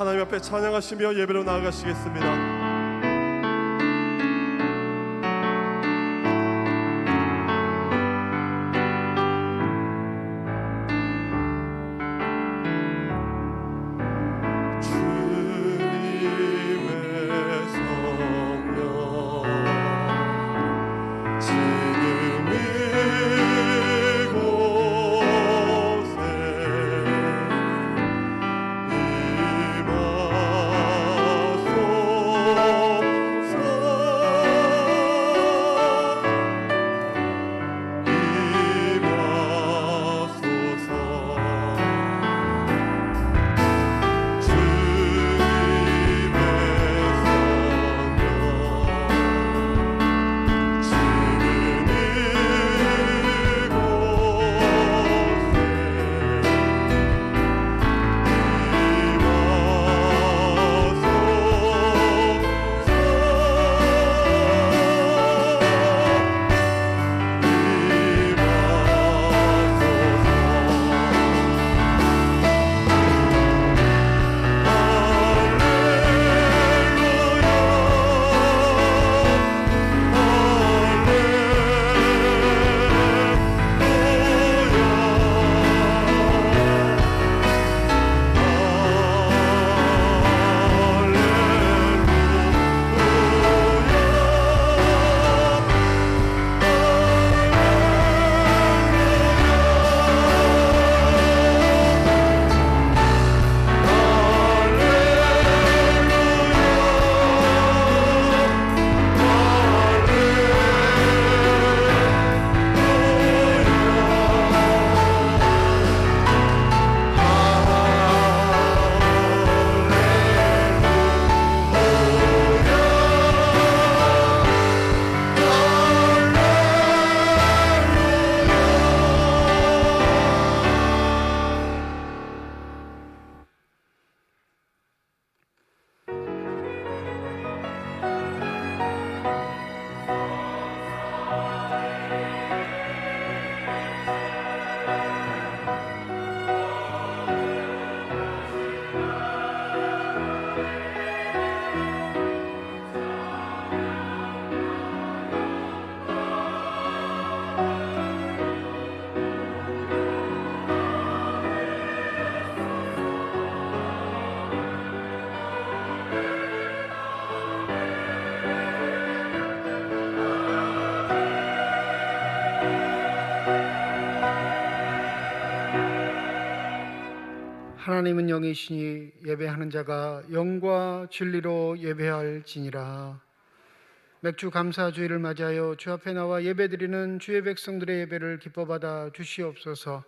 하나님 앞에 찬양하시며 예배로 나아가시겠습니다. 하나님은 영이시니 예배하는 자가 영과 진리로 예배할지니라. 맥주 감사주의를 맞이하여 주 앞에 나와 예배드리는 주의 백성들의 예배를 기뻐받아 주시옵소서.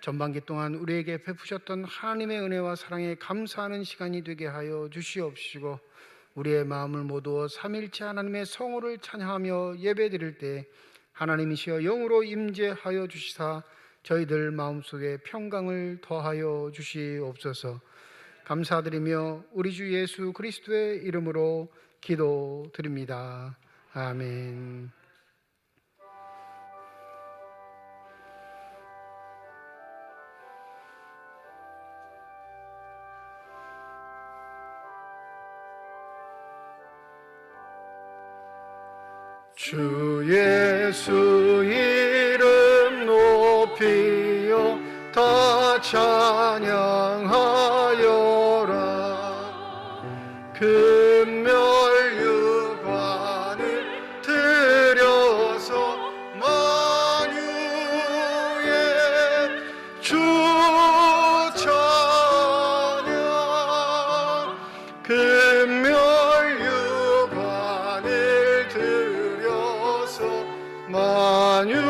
전반기 동안 우리에게 베푸셨던 하나님의 은혜와 사랑에 감사하는 시간이 되게 하여 주시옵시고, 우리의 마음을 모두어 삼일체 하나님의 성호를 찬양하며 예배드릴 때 하나님이시여 영으로 임재하여 주시사 저희들 마음속에 평강을 더하여 주시옵소서. 감사드리며 우리 주 예수 그리스도의 이름으로 기도드립니다. 아멘. 주 예수 이름 높이여 다 찬양하여라. 금멸유관을 들여서 만유의 주 찬양. 금멸유관을 들여서 만유의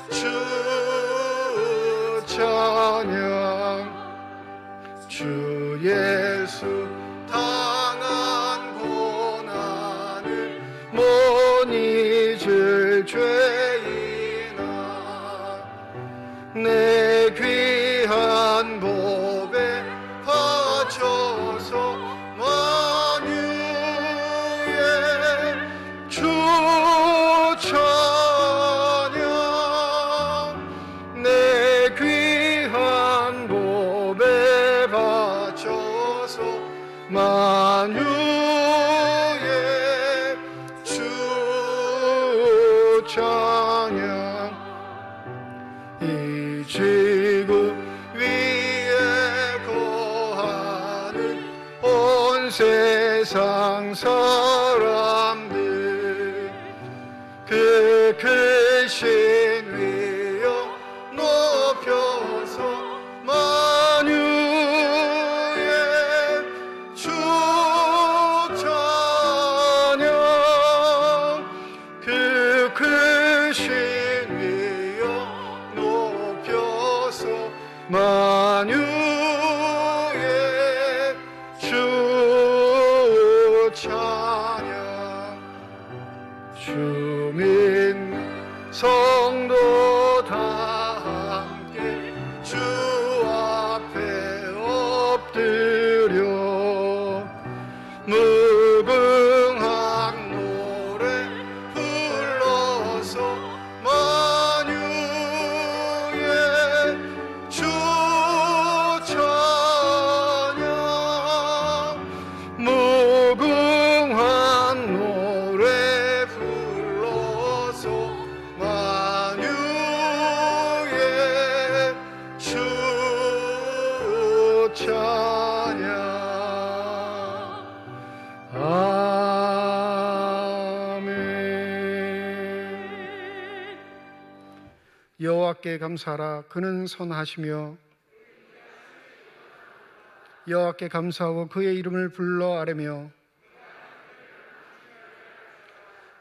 주 찬양. 주 예수 당한 고난을 못 잊을 죄인아, 내 귀한 법에 바쳐서 만유의 주 찬양. 내 귀한 법에 만유의 주 찬양. 이 지구 위에 거하는 온 세상 사람들 그 크신 위여 높여서 만유의 주 찬양. 그 크신 위여 높여서 만유의 주 찬양. 주민 성도 다 함께 주 앞에 엎드려 무궁한 노래 불러서 만유의 주 찬양. 무궁한 노래 불러서 만유의 주 찬양. 아멘. 여호와께 감사하라. 그는 선하시며 여호와께 감사하고 그의 이름을 불러 아뢰며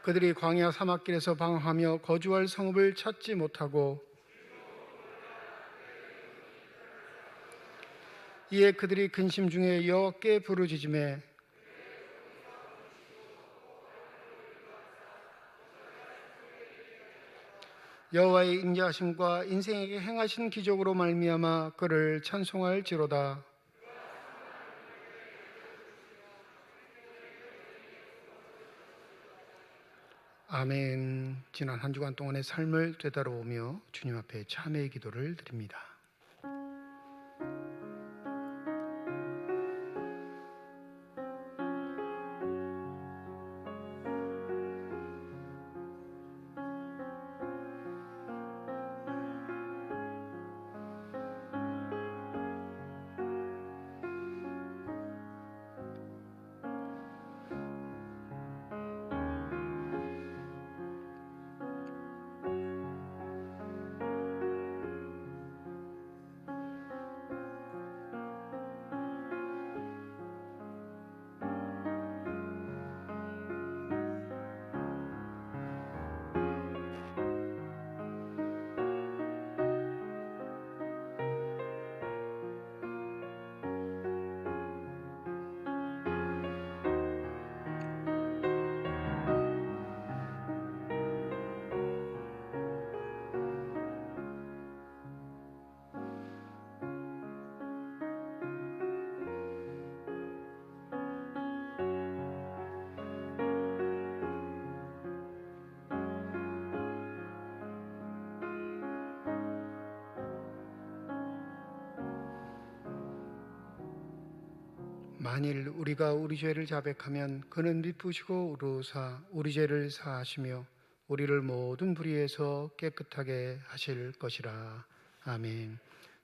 그들이 광야 사막길에서 방황하며 거주할 성읍을 찾지 못하고 이에 그들이 근심 중에 여호와께 부르짖으매 여호와의 인자하심과 인생에게 행하신 기적으로 말미암아 그를 찬송할지로다. 아멘. 지난 한 주간 동안의 삶을 되돌아보며 주님 앞에 참회의 기도를 드립니다. 만일 우리가 우리 죄를 자백하면 그는 미쁘시고 의로우사 우리 죄를 사하시며 우리를 모든 불의에서 깨끗하게 하실 것이라. 아멘.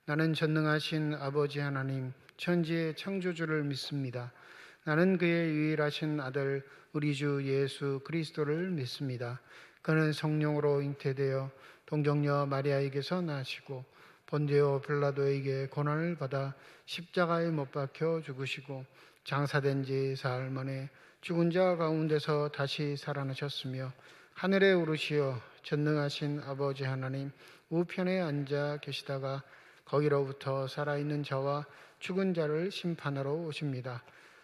나는 전능하신 아버지 하나님 천지의 창조주를 믿습니다. 나는 그의 유일하신 아들 우리 주 예수 그리스도를 믿습니다. 그는 성령으로 잉태되어 동정녀 마리아에게서 나시고 본디오 빌라도에게 고난을 받아 십자가에 못 박혀 죽으시고 장사된 지 사흘 만에 죽은 자 가운데서 다시 살아나셨으며 하늘에 오르시어 전능하신 아버지 하나님 우편에 앉아 계시다가 거기로부터 살아있는 자와 죽은 자를 심판하러 오십니다.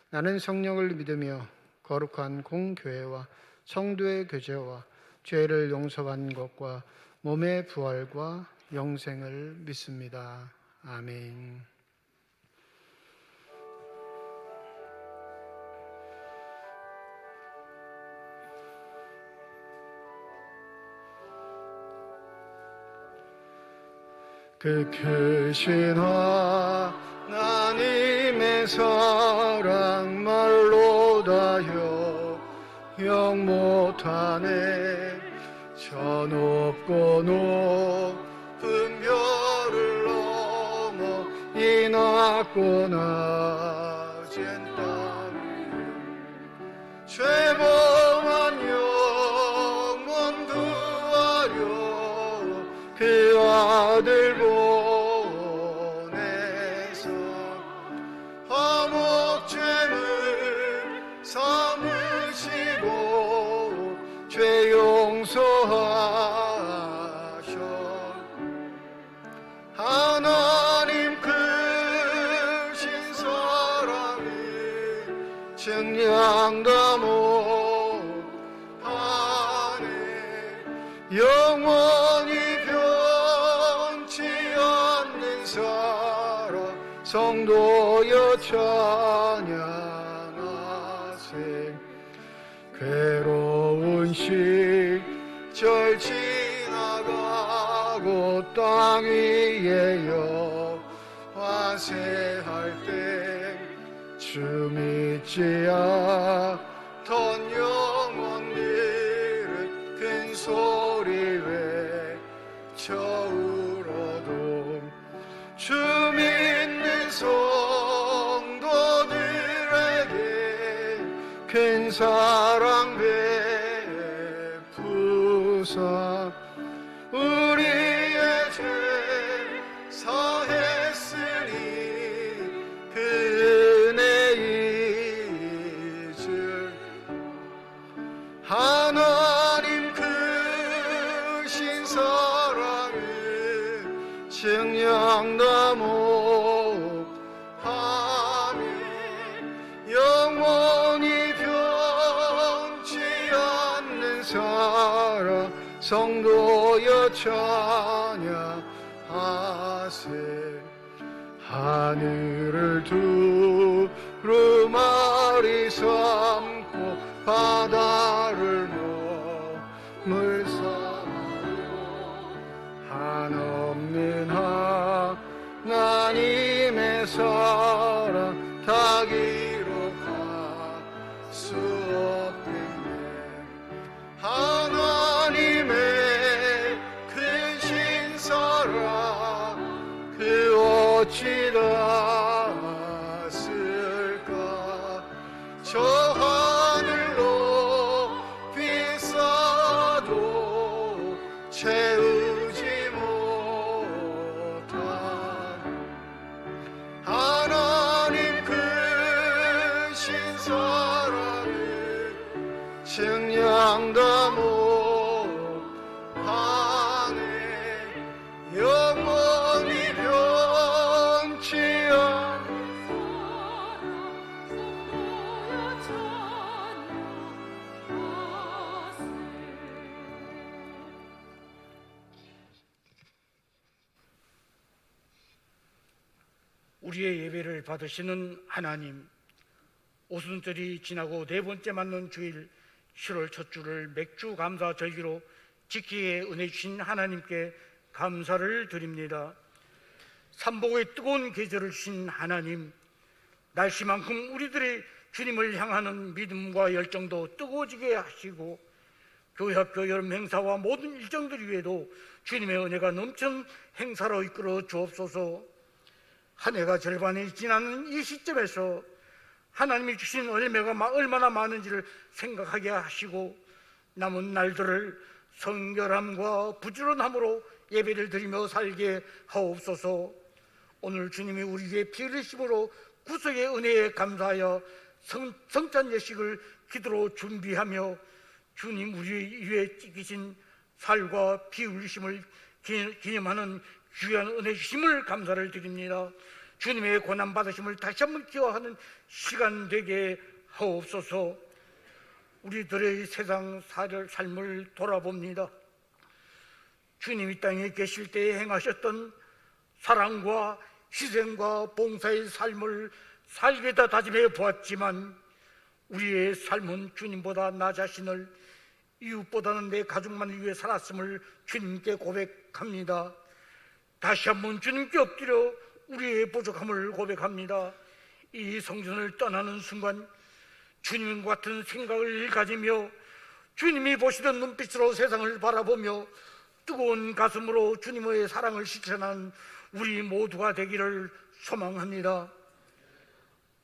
나는 성령을 믿으며 거룩한 공교회와 성도의 교제와 죄를 용서받는 것과 몸의 부활과 영생을 믿습니다. 아멘. 그 크신 하나님의 주님의 사랑 말로 다여 영 못하네. 저 높고 높은 별을 넘어 이 낮고 낮은 땅 죄범한 영혼 구하려 그 아들 보내사 화목죄를 삼으시고 죄 용서하셔. 하나님 크신 사랑을 증량다 못하네. 영원히 변치 않는 사랑 성도여 찬양하세. 괴로운 시절 지나가고 땅 위에 여화세할 때 주 믿지 않던 영혼들은 큰 소리 외쳐 울어도 주 믿는 성도들에게 큰 사랑 베푸사 우리의 죄 사했으니 그 은혜 잊을. 하나님 크신 사랑을 증량다 못하네. 영원히 변치 않는 사랑 성도여 찬양하세. 하늘을 두루마리 삼고 바다를 몸을 삼아요. 한없는 하나님의 사랑 다 기록할 수 없겠네. 하나님의 크신 사랑 그 어찌 닿았을까. 저 하늘로 비싸도 채우지 못한 하나님 크신 사랑을 증량다 못하네. 영원히 변치 않는 우리의 예배를 받으시는 하나님, 오순절이 지나고 네 번째 맞는 주일 10월 첫 주를 맥주 감사 절기로 지키기에 은혜 주신 하나님께 감사를 드립니다. 삼복의 뜨거운 계절을 주신 하나님, 날씨만큼 우리들의 주님을 향하는 믿음과 열정도 뜨거워지게 하시고 교회학교 여름 행사와 모든 일정들 위에도 주님의 은혜가 넘치는 행사로 이끌어 주옵소서. 한 해가 절반이 지나는 이 시점에서 하나님이 주신 은혜가 얼마나 많은지를 생각하게 하시고 남은 날들을 성결함과 부지런함으로 예배를 드리며 살게 하옵소서. 오늘 주님이 우리에게 피 흘리심으로 구속의 은혜에 감사하여 성찬 예식을 기도로 준비하며 주님 우리 위에 찍히신 살과 피 흘리심을 기념하는 귀한 은혜 주심을 감사를 드립니다. 주님의 고난 받으심을 다시 한번 기억하는 시간 되게 하옵소서. 우리들의 세상 삶을 돌아봅니다. 주님 이 땅에 계실 때 행하셨던 사랑과 희생과 봉사의 삶을 살게다 다짐해 보았지만 우리의 삶은 주님보다 나 자신을, 이웃보다는 내 가족만을 위해 살았음을 주님께 고백합니다. 다시 한번 주님께 엎드려 우리의 부족함을 고백합니다. 이 성전을 떠나는 순간 주님과 같은 생각을 가지며 주님이 보시던 눈빛으로 세상을 바라보며 뜨거운 가슴으로 주님의 사랑을 실천하는 우리 모두가 되기를 소망합니다.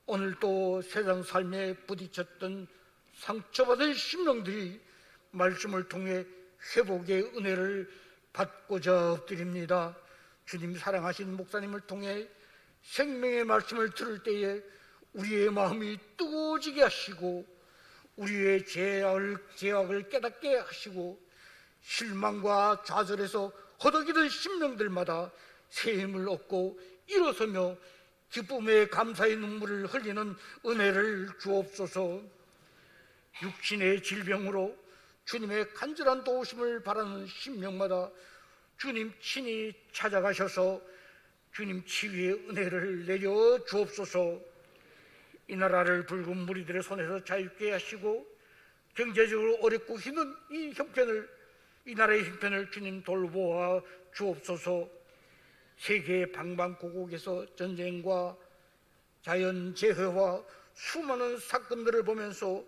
오늘 또 세상 삶에 부딪혔던 상처받은 심령들이 말씀을 통해 회복의 은혜를 받고자 엎드립니다. 주님 사랑하신 목사님을 통해 생명의 말씀을 들을 때에 우리의 마음이 뜨거워지게 하시고 우리의 죄악을 깨닫게 하시고 실망과 좌절에서 허덕이던 심령들마다 새 힘을 얻고 일어서며 기쁨의 감사의 눈물을 흘리는 은혜를 주옵소서. 육신의 질병으로 주님의 간절한 도우심을 바라는 심령마다 주님 친히 찾아가셔서 주님 치유의 은혜를 내려 주옵소서. 이 나라를 붉은 무리들의 손에서 자유케 하시고 경제적으로 어렵고 힘든 이 나라의 형편을 주님 돌보아 주옵소서. 세계 방방곡곡에서 전쟁과 자연재해와 수많은 사건들을 보면서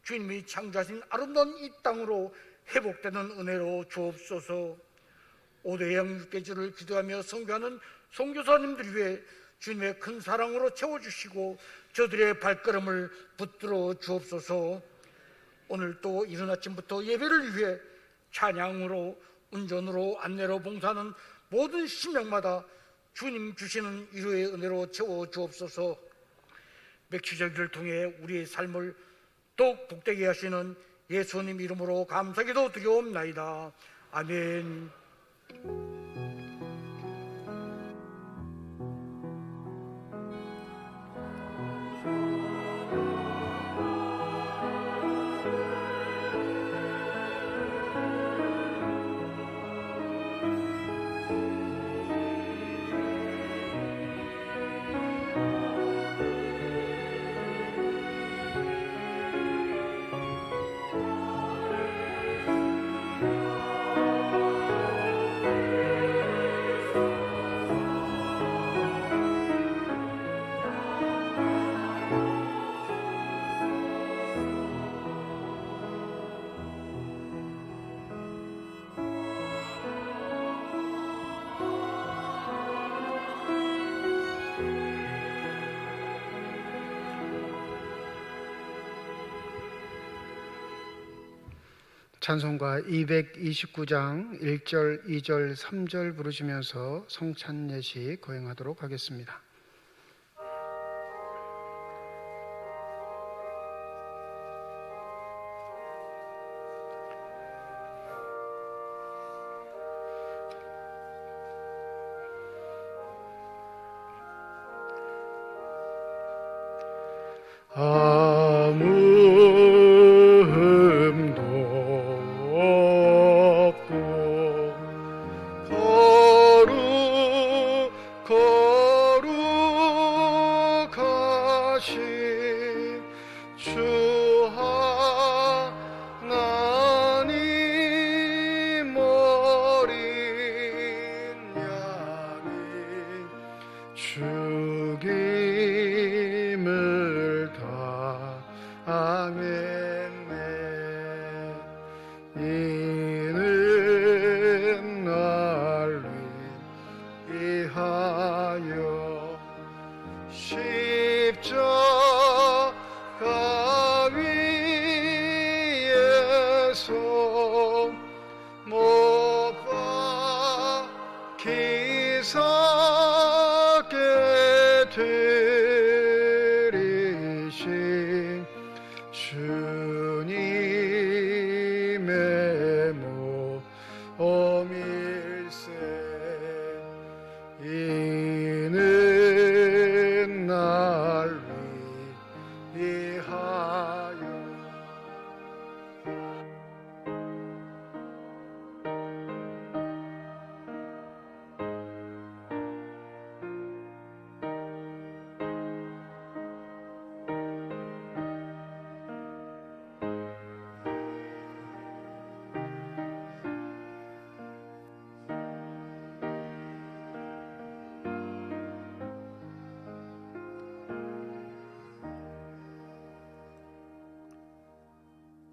주님이 창조하신 아름다운 이 땅으로 회복되는 은혜로 주옵소서. 오대양 육개주를 기도하며 선교하는 선교사님들 위해 주님의 큰 사랑으로 채워주시고 저들의 발걸음을 붙들어 주옵소서. 오늘 또 이른 아침부터 예배를 위해 찬양으로 운전으로 안내로 봉사하는 모든 심령마다 주님 주시는 위로의 은혜로 채워 주옵소서. 맥주절기를 통해 우리의 삶을 더욱 복되게 하시는 예수님 이름으로 감사기도 드리옵나이다. 아멘. 찬송가 229장 1절, 2절, 3절 부르시면서 성찬 예식 거행하도록 하겠습니다. 죽임을 당했네. 이는 날 위하여 십자가 위에서 못 박히사게 되리신 주님의 몸일세. 이는 날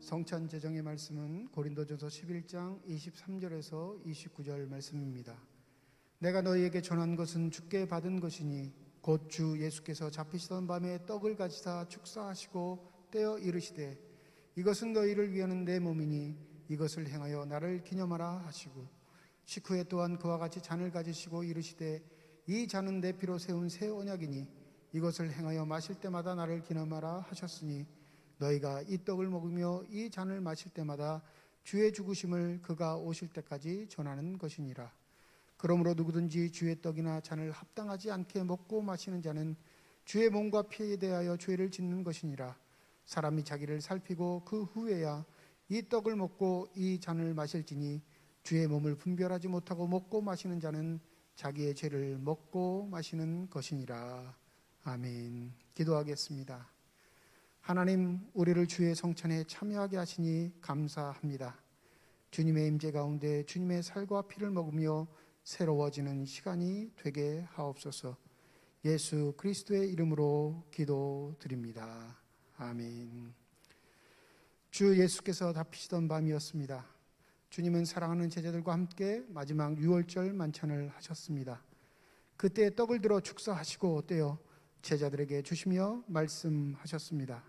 성찬 제정의 말씀은 고린도전서 11장 23절에서 29절 말씀입니다. 내가 너희에게 전한 것은 주께 받은 것이니 곧 주 예수께서 잡히시던 밤에 떡을 가지사 축사하시고 떼어 이르시되 이것은 너희를 위하는 내 몸이니 이것을 행하여 나를 기념하라 하시고 식후에 또한 그와 같이 잔을 가지시고 이르시되 이 잔은 내 피로 세운 새 언약이니 이것을 행하여 마실 때마다 나를 기념하라 하셨으니 너희가 이 떡을 먹으며 이 잔을 마실 때마다 주의 죽으심을 그가 오실 때까지 전하는 것이니라. 그러므로 누구든지 주의 떡이나 잔을 합당하지 않게 먹고 마시는 자는 주의 몸과 피에 대하여 죄를 짓는 것이니라. 사람이 자기를 살피고 그 후에야 이 떡을 먹고 이 잔을 마실지니 주의 몸을 분별하지 못하고 먹고 마시는 자는 자기의 죄를 먹고 마시는 것이니라. 아멘. 기도하겠습니다. 하나님, 우리를 주의 성찬에 참여하게 하시니 감사합니다. 주님의 임재 가운데 주님의 살과 피를 먹으며 새로워지는 시간이 되게 하옵소서. 예수 그리스도의 이름으로 기도드립니다. 아멘. 주 예수께서 잡히시던 밤이었습니다. 주님은 사랑하는 제자들과 함께 마지막 유월절 만찬을 하셨습니다. 그때 떡을 들어 축사하시고 떼어 제자들에게 주시며 말씀하셨습니다.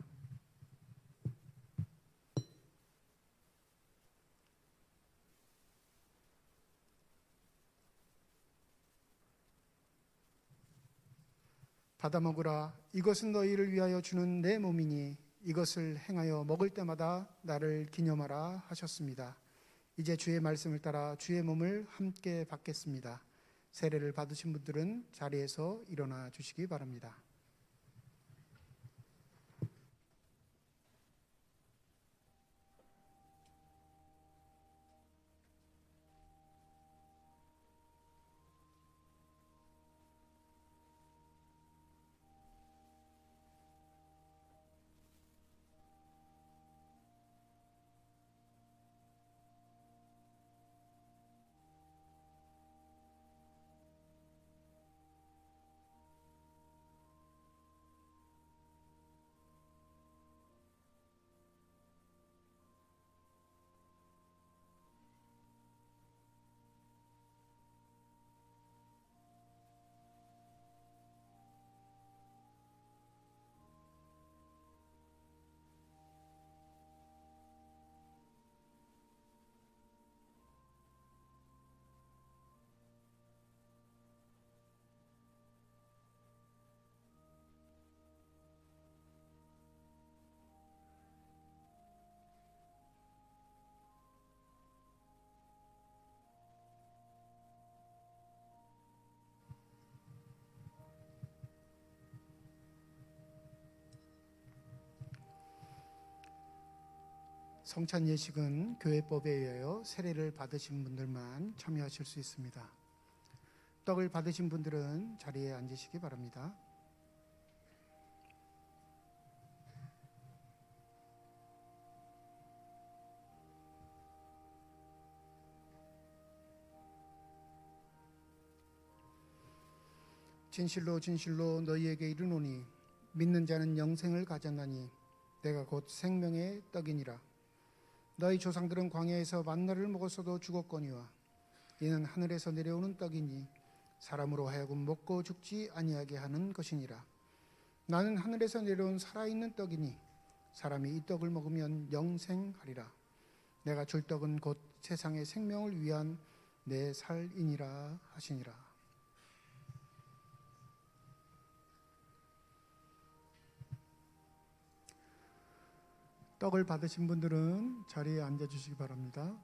받아 먹으라. 이것은 너희를 위하여 주는 내 몸이니 이것을 행하여 먹을 때마다 나를 기념하라 하셨습니다. 이제 주의 말씀을 따라 주의 몸을 함께 받겠습니다. 세례를 받으신 분들은 자리에서 일어나 주시기 바랍니다. 성찬 예식은 교회법에 의하여 세례를 받으신 분들만 참여하실 수 있습니다. 떡을 받으신 분들은 자리에 앉으시기 바랍니다. 진실로 진실로 너희에게 이르노니 믿는 자는 영생을 가졌나니 내가 곧 생명의 떡이니라. 너희 조상들은 광야에서 만나를 먹었어도 죽었거니와 이는 하늘에서 내려오는 떡이니 사람으로 하여금 먹고 죽지 아니하게 하는 것이니라. 나는 하늘에서 내려온 살아있는 떡이니 사람이 이 떡을 먹으면 영생하리라. 내가 줄 떡은 곧 세상의 생명을 위한 내 살이니라 하시니라. 떡을 받으신 분들은 자리에 앉아주시기 바랍니다.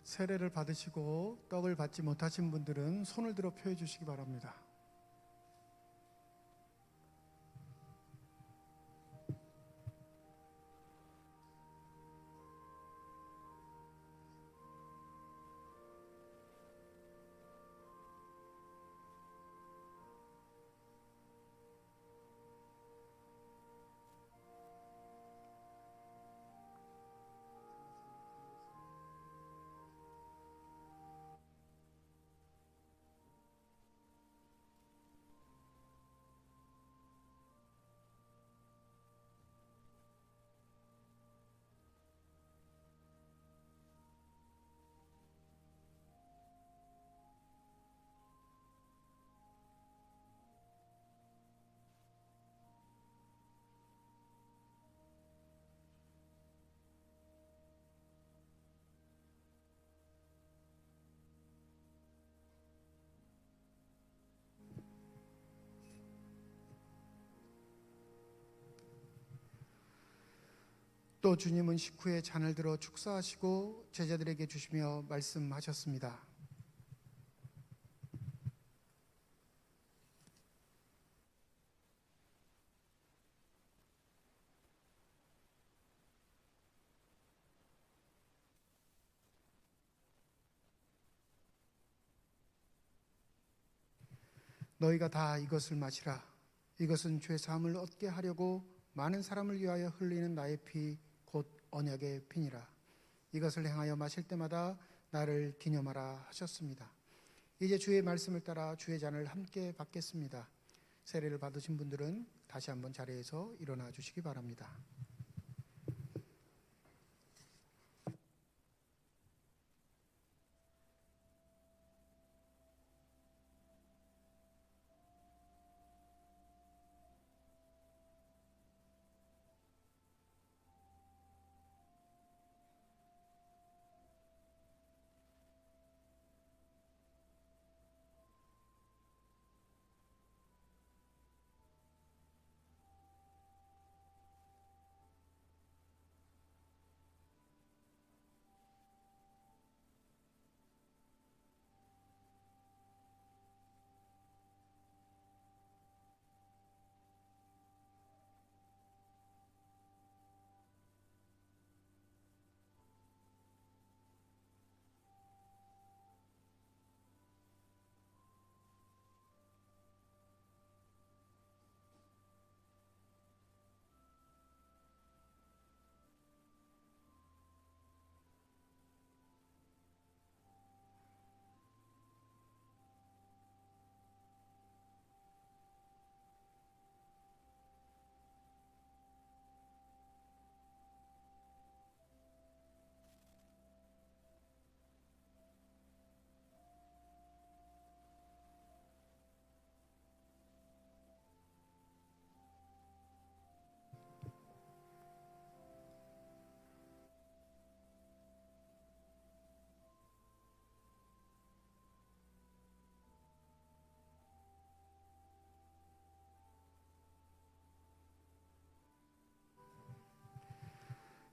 세례를 받으시고 떡을 받지 못하신 분들은 손을 들어 표해 주시기 바랍니다. 또 주님은 식후에 잔을 들어 축사하시고 제자들에게 주시며 말씀하셨습니다. 너희가 다 이것을 마시라. 이것은 죄 사함을 얻게 하려고 많은 사람을 위하여 흘리는 나의 피 곧 언약의 피니라. 이것을 행하여 마실 때마다 나를 기념하라 하셨습니다. 이제 주의 말씀을 따라 주의 잔을 함께 받겠습니다. 세례를 받으신 분들은 다시 한번 자리에서 일어나 주시기 바랍니다.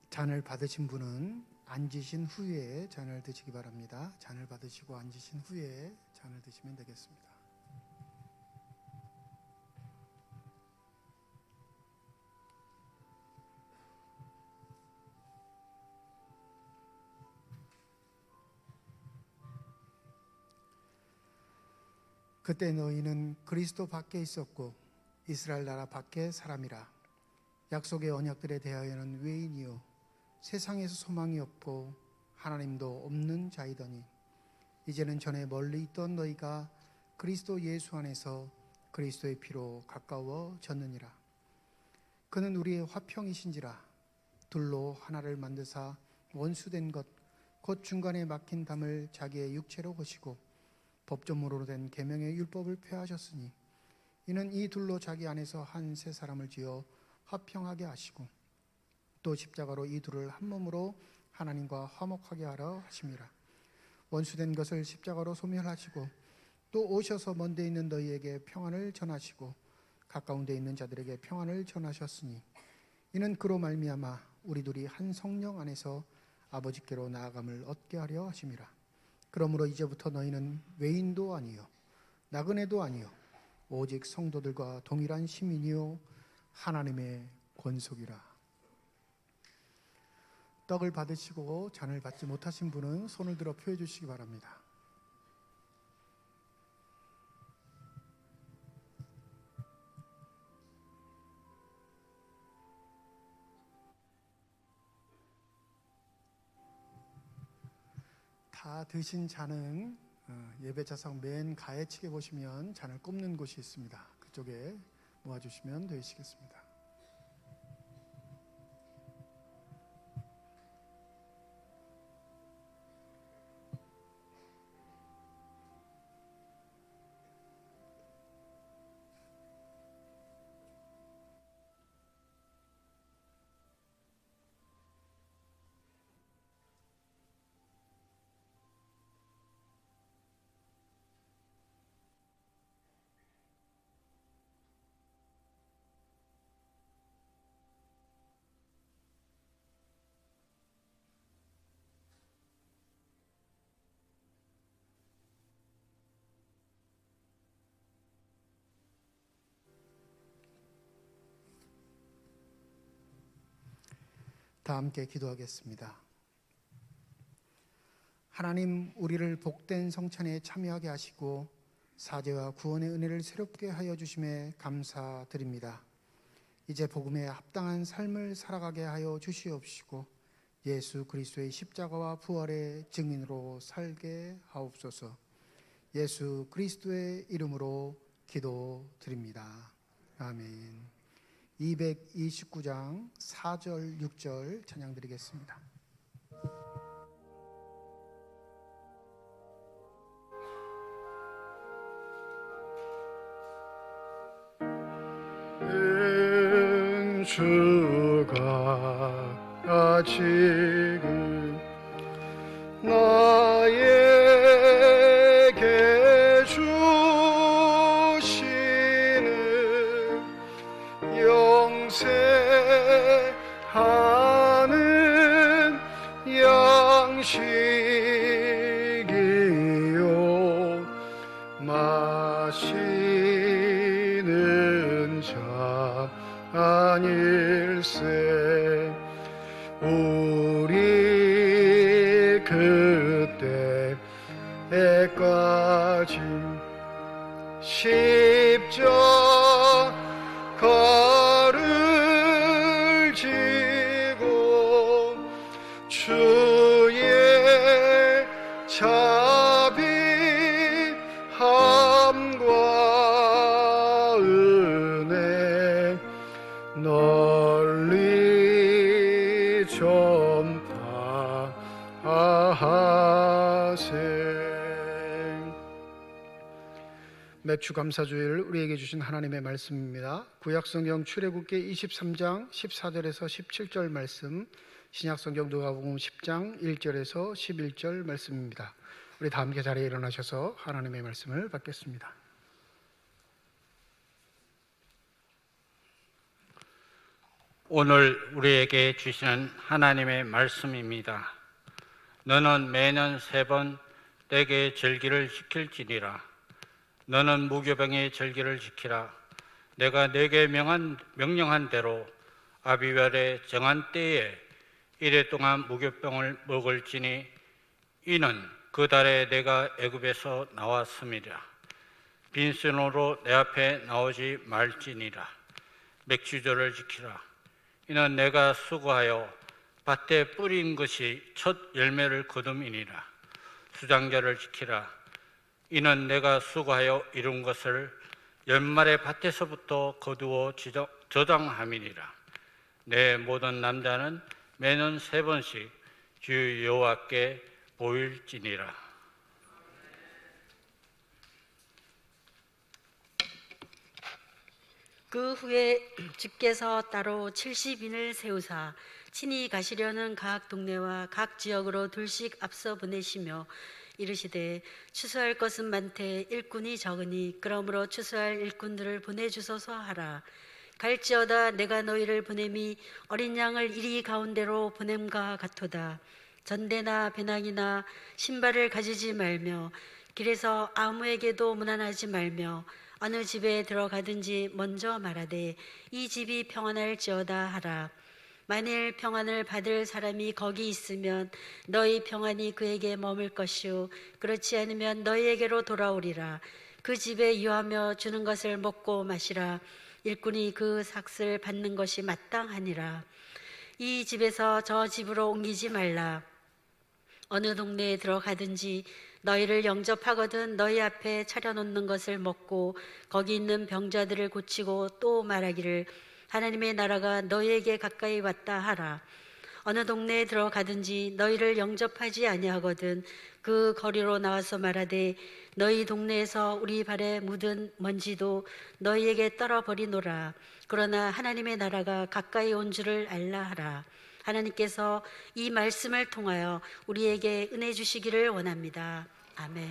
잔을 받으신 분은 앉으신 후에 잔을 드시기 바랍니다. 잔을 받으시고 앉으신 후에 잔을 드시면 되겠습니다. 그때 너희는 그리스도 밖에 있었고 이스라엘 나라 밖의 사람이라. 약속의 언약들에 대하여는 외인이요 세상에서 소망이 없고 하나님도 없는 자이더니 이제는 전에 멀리 있던 너희가 그리스도 예수 안에서 그리스도의 피로 가까워졌느니라. 그는 우리의 화평이신지라. 둘로 하나를 만드사 원수된 것 곧 중간에 막힌 담을 자기의 육체로 거시고 법조문으로 된 계명의 율법을 폐하셨으니 이는 이 둘로 자기 안에서 한 새 사람을 지어 화평하게 하시고 또 십자가로 이 둘을 한 몸으로 하나님과 화목하게 하려 하심이라. 원수된 것을 십자가로 소멸하시고 또 오셔서 먼데 있는 너희에게 평안을 전하시고 가까운 데 있는 자들에게 평안을 전하셨으니 이는 그로 말미암아 우리 둘이 한 성령 안에서 아버지께로 나아감을 얻게 하려 하심이라. 그러므로 이제부터 너희는 외인도 아니요 나그네도 아니요 오직 성도들과 동일한 시민이요 하나님의 권속이라. 떡을 받으시고 잔을 받지 못하신 분은 손을 들어 표해 주시기 바랍니다. 다 드신 잔은 예배자석 맨 가해측에 보시면 잔을 꼽는 곳이 있습니다. 그쪽에 모아주시면 되시겠습니다. 다 함께 기도하겠습니다. 하나님, 우리를 복된 성찬에 참여하게 하시고 사죄와 구원의 은혜를 새롭게 하여 주심에 감사드립니다. 이제 복음에 합당한 삶을 살아가게 하여 주시옵시고 예수 그리스도의 십자가와 부활의 증인으로 살게 하옵소서. 예수 그리스도의 이름으로 기도드립니다. 아멘. 229장 4절 6절 찬양 드리겠습니다. 주가 지금 나에게 주시는 영생하는 양식이요 마시는 자 아닐세. 우리 그때까지 십자가를 지고 주의 자비함과 은혜 널리 전파하세. 맥주 감사주일 우리에게 주신 하나님의 말씀입니다. 구약성경 출애굽기 23장 14절에서 17절 말씀, 신약성경 누가복음 10장 1절에서 11절 말씀입니다. 우리 다 함께 자리에 일어나셔서 하나님의 말씀을 받겠습니다. 오늘 우리에게 주시는 하나님의 말씀입니다. 너는 매년 3번 내게 절기를 지킬지니라. 너는 무교병의 절기를 지키라. 내가 내게 명령한 대로 아비별의 정한 때에 이래 동안 무교병을 먹을지니 이는 그 달에 내가 애굽에서 나왔음이라. 빈손으로 내 앞에 나오지 말지니라. 맥주절을 지키라. 이는 내가 수고하여 밭에 뿌린 것이 첫 열매를 거둠이니라. 수장절을 지키라. 이는 내가 수고하여 이룬 것을 연말에 밭에서부터 거두어 저장함이니라. 내 모든 남자는 매년 3번씩 주 여호와께 보일지니라. 그 후에 주께서 따로 70인을 세우사 친히 가시려는 각 동네와 각 지역으로 둘씩 앞서 보내시며 이르시되 추수할 것은 많되 일꾼이 적으니 그러므로 추수할 일꾼들을 보내주소서 하라. 갈지어다 내가 너희를 보냄이 어린 양을 이리 가운데로 보냄과 같도다. 전대나 배낭이나 신발을 가지지 말며 길에서 아무에게도 문안하지 말며 어느 집에 들어가든지 먼저 말하되 이 집이 평안할지어다 하라. 만일 평안을 받을 사람이 거기 있으면 너희 평안이 그에게 머물 것이요 그렇지 않으면 너희에게로 돌아오리라. 그 집에 유하며 주는 것을 먹고 마시라. 일꾼이 그 삭을 받는 것이 마땅하니라. 이 집에서 저 집으로 옮기지 말라. 어느 동네에 들어가든지 너희를 영접하거든 너희 앞에 차려놓는 것을 먹고 거기 있는 병자들을 고치고 또 말하기를 하나님의 나라가 너희에게 가까이 왔다 하라. 어느 동네에 들어가든지 너희를 영접하지 아니하거든 그 거리로 나와서 말하되 너희 동네에서 우리 발에 묻은 먼지도 너희에게 떨어버리노라. 그러나 하나님의 나라가 가까이 온 줄을 알라 하라. 하나님께서 이 말씀을 통하여 우리에게 은혜 주시기를 원합니다. 아멘.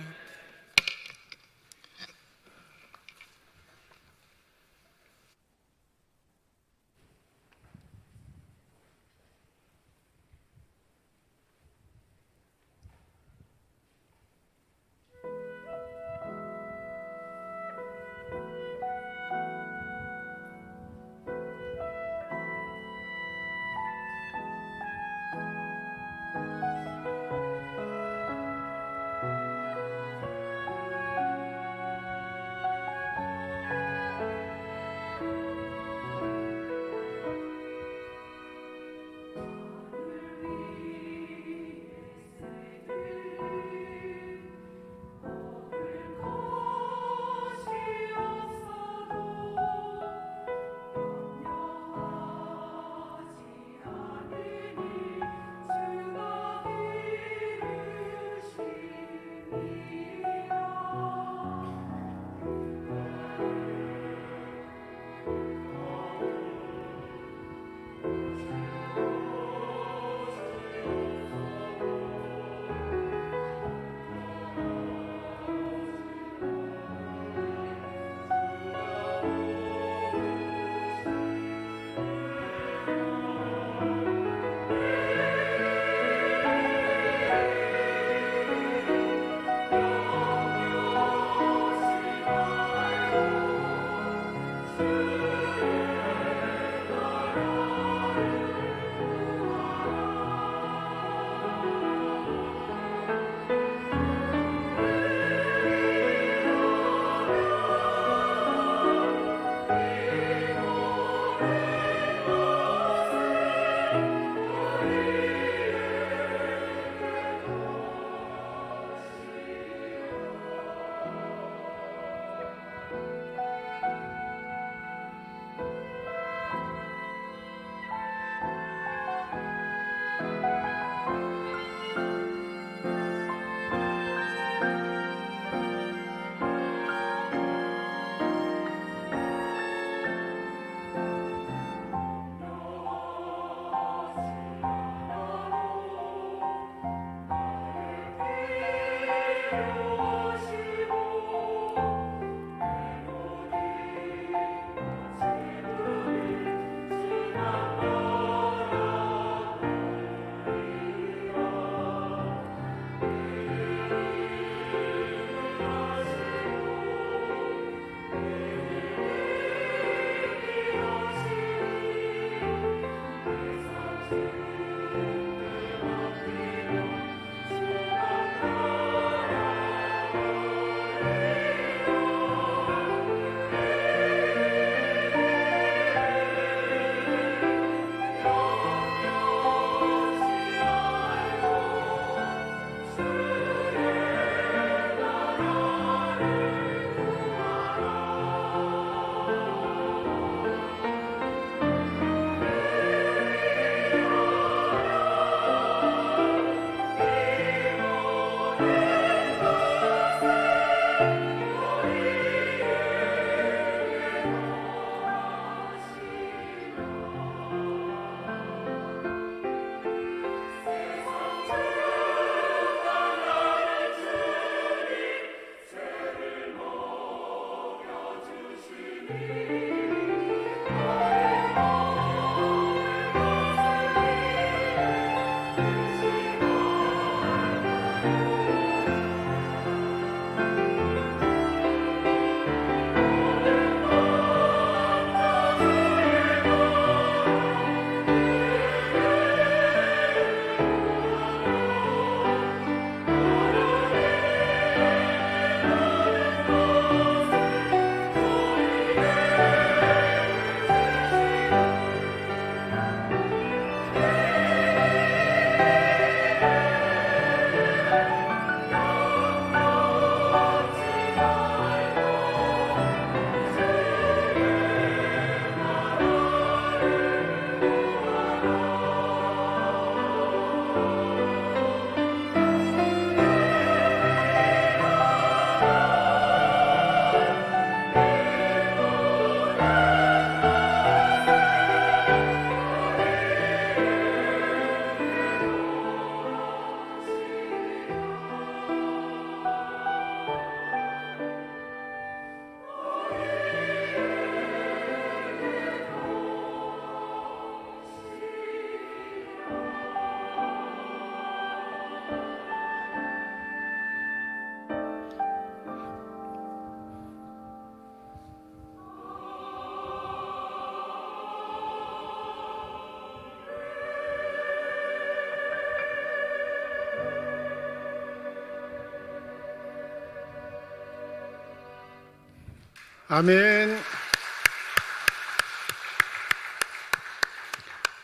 아멘.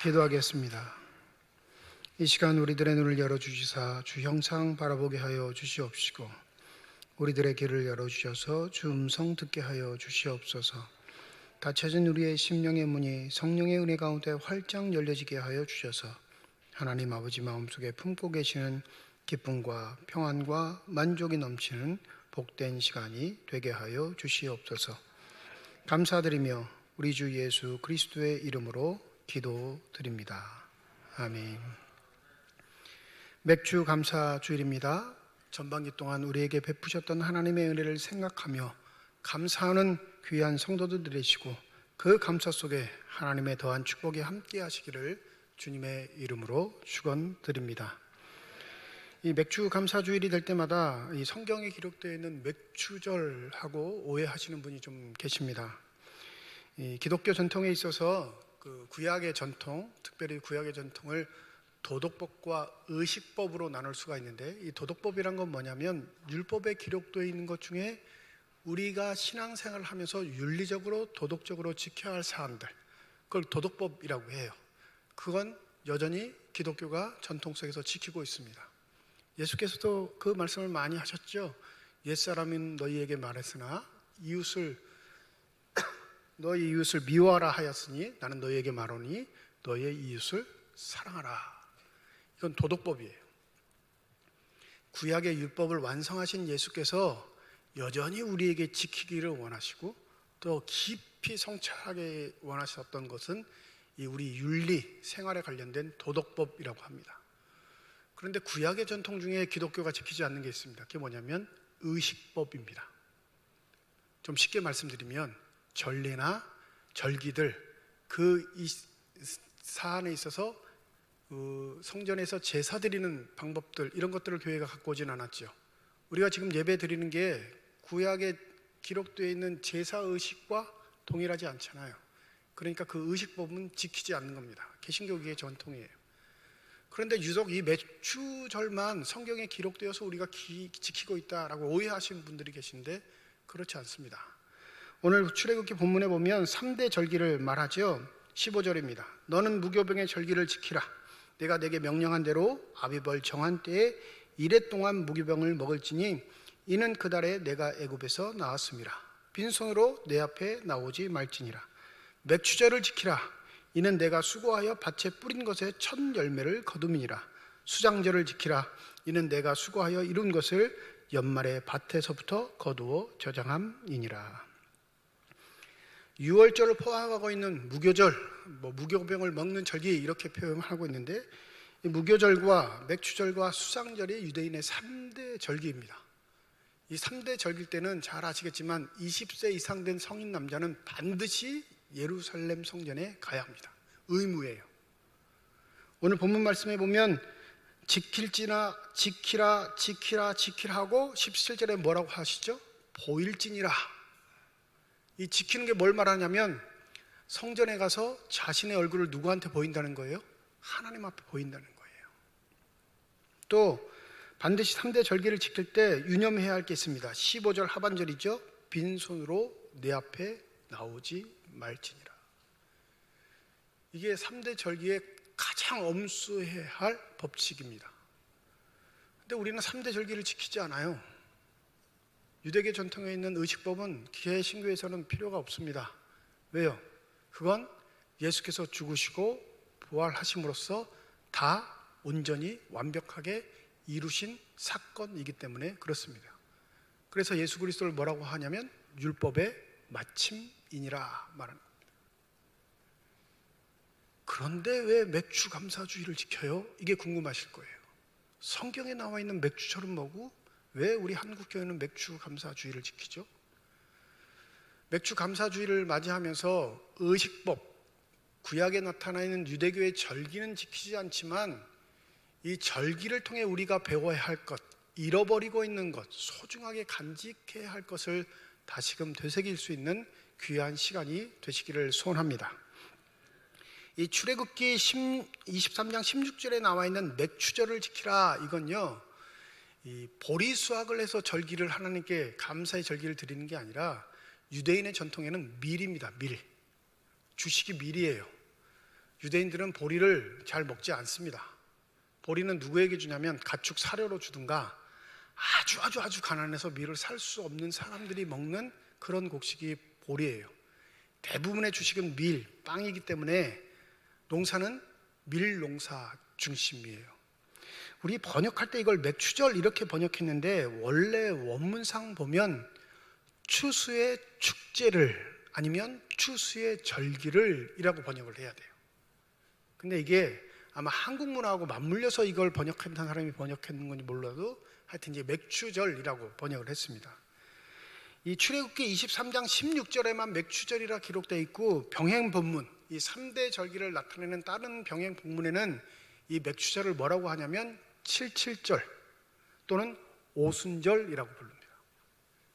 기도하겠습니다. 이 시간 우리들의 눈을 열어주시사 주 형상 바라보게 하여 주시옵시고 우리들의 귀를 열어주셔서 주 음성 듣게 하여 주시옵소서. 닫혀진 우리의 심령의 문이 성령의 은혜 가운데 활짝 열려지게 하여 주셔서 하나님 아버지 마음속에 품고 계시는 기쁨과 평안과 만족이 넘치는 복된 시간이 되게 하여 주시옵소서. 감사드리며 우리 주 예수 그리스도의 이름으로 기도드립니다. 아멘. 맥주 감사 주일입니다. 전반기 동안 우리에게 베푸셨던 하나님의 은혜를 생각하며 감사하는 귀한 성도들 되시고 그 감사 속에 하나님의 더한 축복이 함께 하시기를 주님의 이름으로 축원드립니다. 이 맥주 감사 주일이 될 때마다 이 성경에 기록되어 있는 맥주절하고 오해하시는 분이 좀 계십니다. 이 기독교 전통에 있어서 그 구약의 전통, 특별히 구약의 전통을 도덕법과 의식법으로 나눌 수가 있는데, 이 도덕법이란 건 뭐냐면 율법에 기록되어 있는 것 중에 우리가 신앙생활을 하면서 윤리적으로 도덕적으로 지켜야 할 사안들, 그걸 도덕법이라고 해요. 그건 여전히 기독교가 전통 속에서 지키고 있습니다. 예수께서도 그 말씀을 많이 하셨죠. 옛사람은 너희에게 말했으나 너희 이웃을 미워하라 하였으니 나는 너희에게 말하노니 너희의 이웃을 사랑하라. 이건 도덕법이에요. 구약의 율법을 완성하신 예수께서 여전히 우리에게 지키기를 원하시고 또 깊이 성찰하게 원하셨던 것은 이 우리 윤리 생활에 관련된 도덕법이라고 합니다. 그런데 구약의 전통 중에 기독교가 지키지 않는 게 있습니다. 그게 뭐냐면 의식법입니다. 좀 쉽게 말씀드리면 전례나 절기들, 그 사안에 있어서 성전에서 제사 드리는 방법들, 이런 것들을 교회가 갖고 오진 않았죠. 우리가 지금 예배 드리는 게 구약에 기록되어 있는 제사 의식과 동일하지 않잖아요. 그러니까 그 의식법은 지키지 않는 겁니다. 개신교계의 전통이에요. 그런데 유독 이 맥주절만 성경에 기록되어서 우리가 지키고 있다라고 오해하시는 분들이 계신데 그렇지 않습니다. 오늘 출애굽기 본문에 보면 3대 절기를 말하죠. 15절입니다. 너는 무교병의 절기를 지키라. 내가 내게 명령한 대로 아비벌 정한 때에 이래 동안 무교병을 먹을지니 이는 그 달에 내가 애굽에서 나왔음이라. 빈손으로 내 앞에 나오지 말지니라. 맥주절을 지키라. 이는 내가 수고하여 밭에 뿌린 것의 첫 열매를 거둠이니라. 수장절을 지키라. 이는 내가 수고하여 이룬 것을 연말에 밭에서부터 거두어 저장함이니라. 유월절을 포함하고 있는 무교절, 무교병을 먹는 절기, 이렇게 표현하고 있는데 이 무교절과 맥주절과 수장절이 유대인의 3대 절기입니다. 이 3대 절기 때는 잘 아시겠지만 20세 이상 된 성인 남자는 반드시 예루살렘 성전에 가야 합니다. 의무예요. 오늘 본문 말씀에 보면 지킬지나 지키라 하고 17절에 뭐라고 하시죠? 보일지니라. 이 지키는 게 뭘 말하냐면 성전에 가서 자신의 얼굴을 누구한테 보인다는 거예요? 하나님 앞에 보인다는 거예요. 또 반드시 3대 절기를 지킬 때 유념해야 할 게 있습니다. 15절 하반절이죠. 빈손으로 내 앞에 나오지 말지니라. 이게 3대 절기의 가장 엄수해야 할 법칙입니다. 근데 우리는 3대 절기를 지키지 않아요. 유대계 전통에 있는 의식법은 기해 신교에서는 필요가 없습니다. 왜요? 그건 예수께서 죽으시고 부활하심으로써 다 온전히 완벽하게 이루신 사건이기 때문에 그렇습니다. 그래서 예수 그리스도를 뭐라고 하냐면 율법의 마침이니라 말하는 겁니다. 그런데 왜 맥주 감사주의를 지켜요? 이게 궁금하실 거예요. 성경에 나와 있는 맥주절은 뭐고 왜 우리 한국교회는 맥주 감사주의를 지키죠? 맥주 감사주의를 맞이하면서 의식법, 구약에 나타나 있는 유대교의 절기는 지키지 않지만 이 절기를 통해 우리가 배워야 할 것, 잃어버리고 있는 것, 소중하게 간직해야 할 것을 다시금 되새길 수 있는 귀한 시간이 되시기를 소원합니다. 이 출애굽기 23장 16절에 나와 있는 맥추절을 지키라, 이건요 이 보리수확을 해서 절기를 하나님께 감사의 절기를 드리는 게 아니라 유대인의 전통에는 밀입니다. 밀, 주식이 밀이에요. 유대인들은 보리를 잘 먹지 않습니다. 보리는 누구에게 주냐면 가축 사료로 주든가 아주 가난해서 밀을 살 수 없는 사람들이 먹는 그런 곡식이 보리예요. 대부분의 주식은 밀, 빵이기 때문에 농사는 밀 농사 중심이에요. 우리 번역할 때 이걸 맥추절 이렇게 번역했는데 원래 원문상 보면 추수의 축제를 아니면 추수의 절기를 이라고 번역을 해야 돼요. 근데 이게 아마 한국 문화하고 맞물려서 이걸 번역한 사람이 번역했는 건지 몰라도 하여튼 이제 맥추절이라고 번역을 했습니다. 이 출애굽기 23장 16절에만 맥추절이라 기록되어 있고 병행 본문, 이 3대 절기를 나타내는 다른 병행 본문에는 이 맥추절을 뭐라고 하냐면 77절 또는 오순절이라고 부릅니다.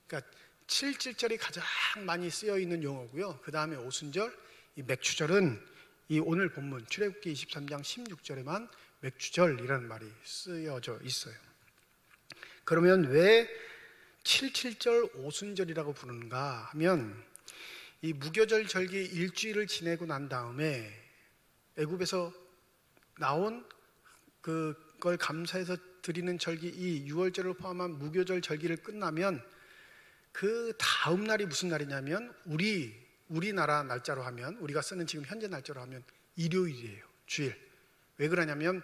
그러니까 77절이 가장 많이 쓰여 있는 용어고요. 그 다음에 오순절, 이 맥추절은 이 오늘 본문 출애굽기 23장 16절에만 맥추절이라는 말이 쓰여져 있어요. 그러면 왜 77절 오순절이라고 부르는가 하면 이 무교절 절기 일주일을 지내고 난 다음에 애굽에서 나온 그걸 감사해서 드리는 절기 이 유월절을 포함한 무교절 절기를 끝나면 그 다음 날이 무슨 날이냐면 우리나라 날짜로 하면 우리가 쓰는 지금 현재 날짜로 하면 일요일이에요. 주일. 왜 그러냐면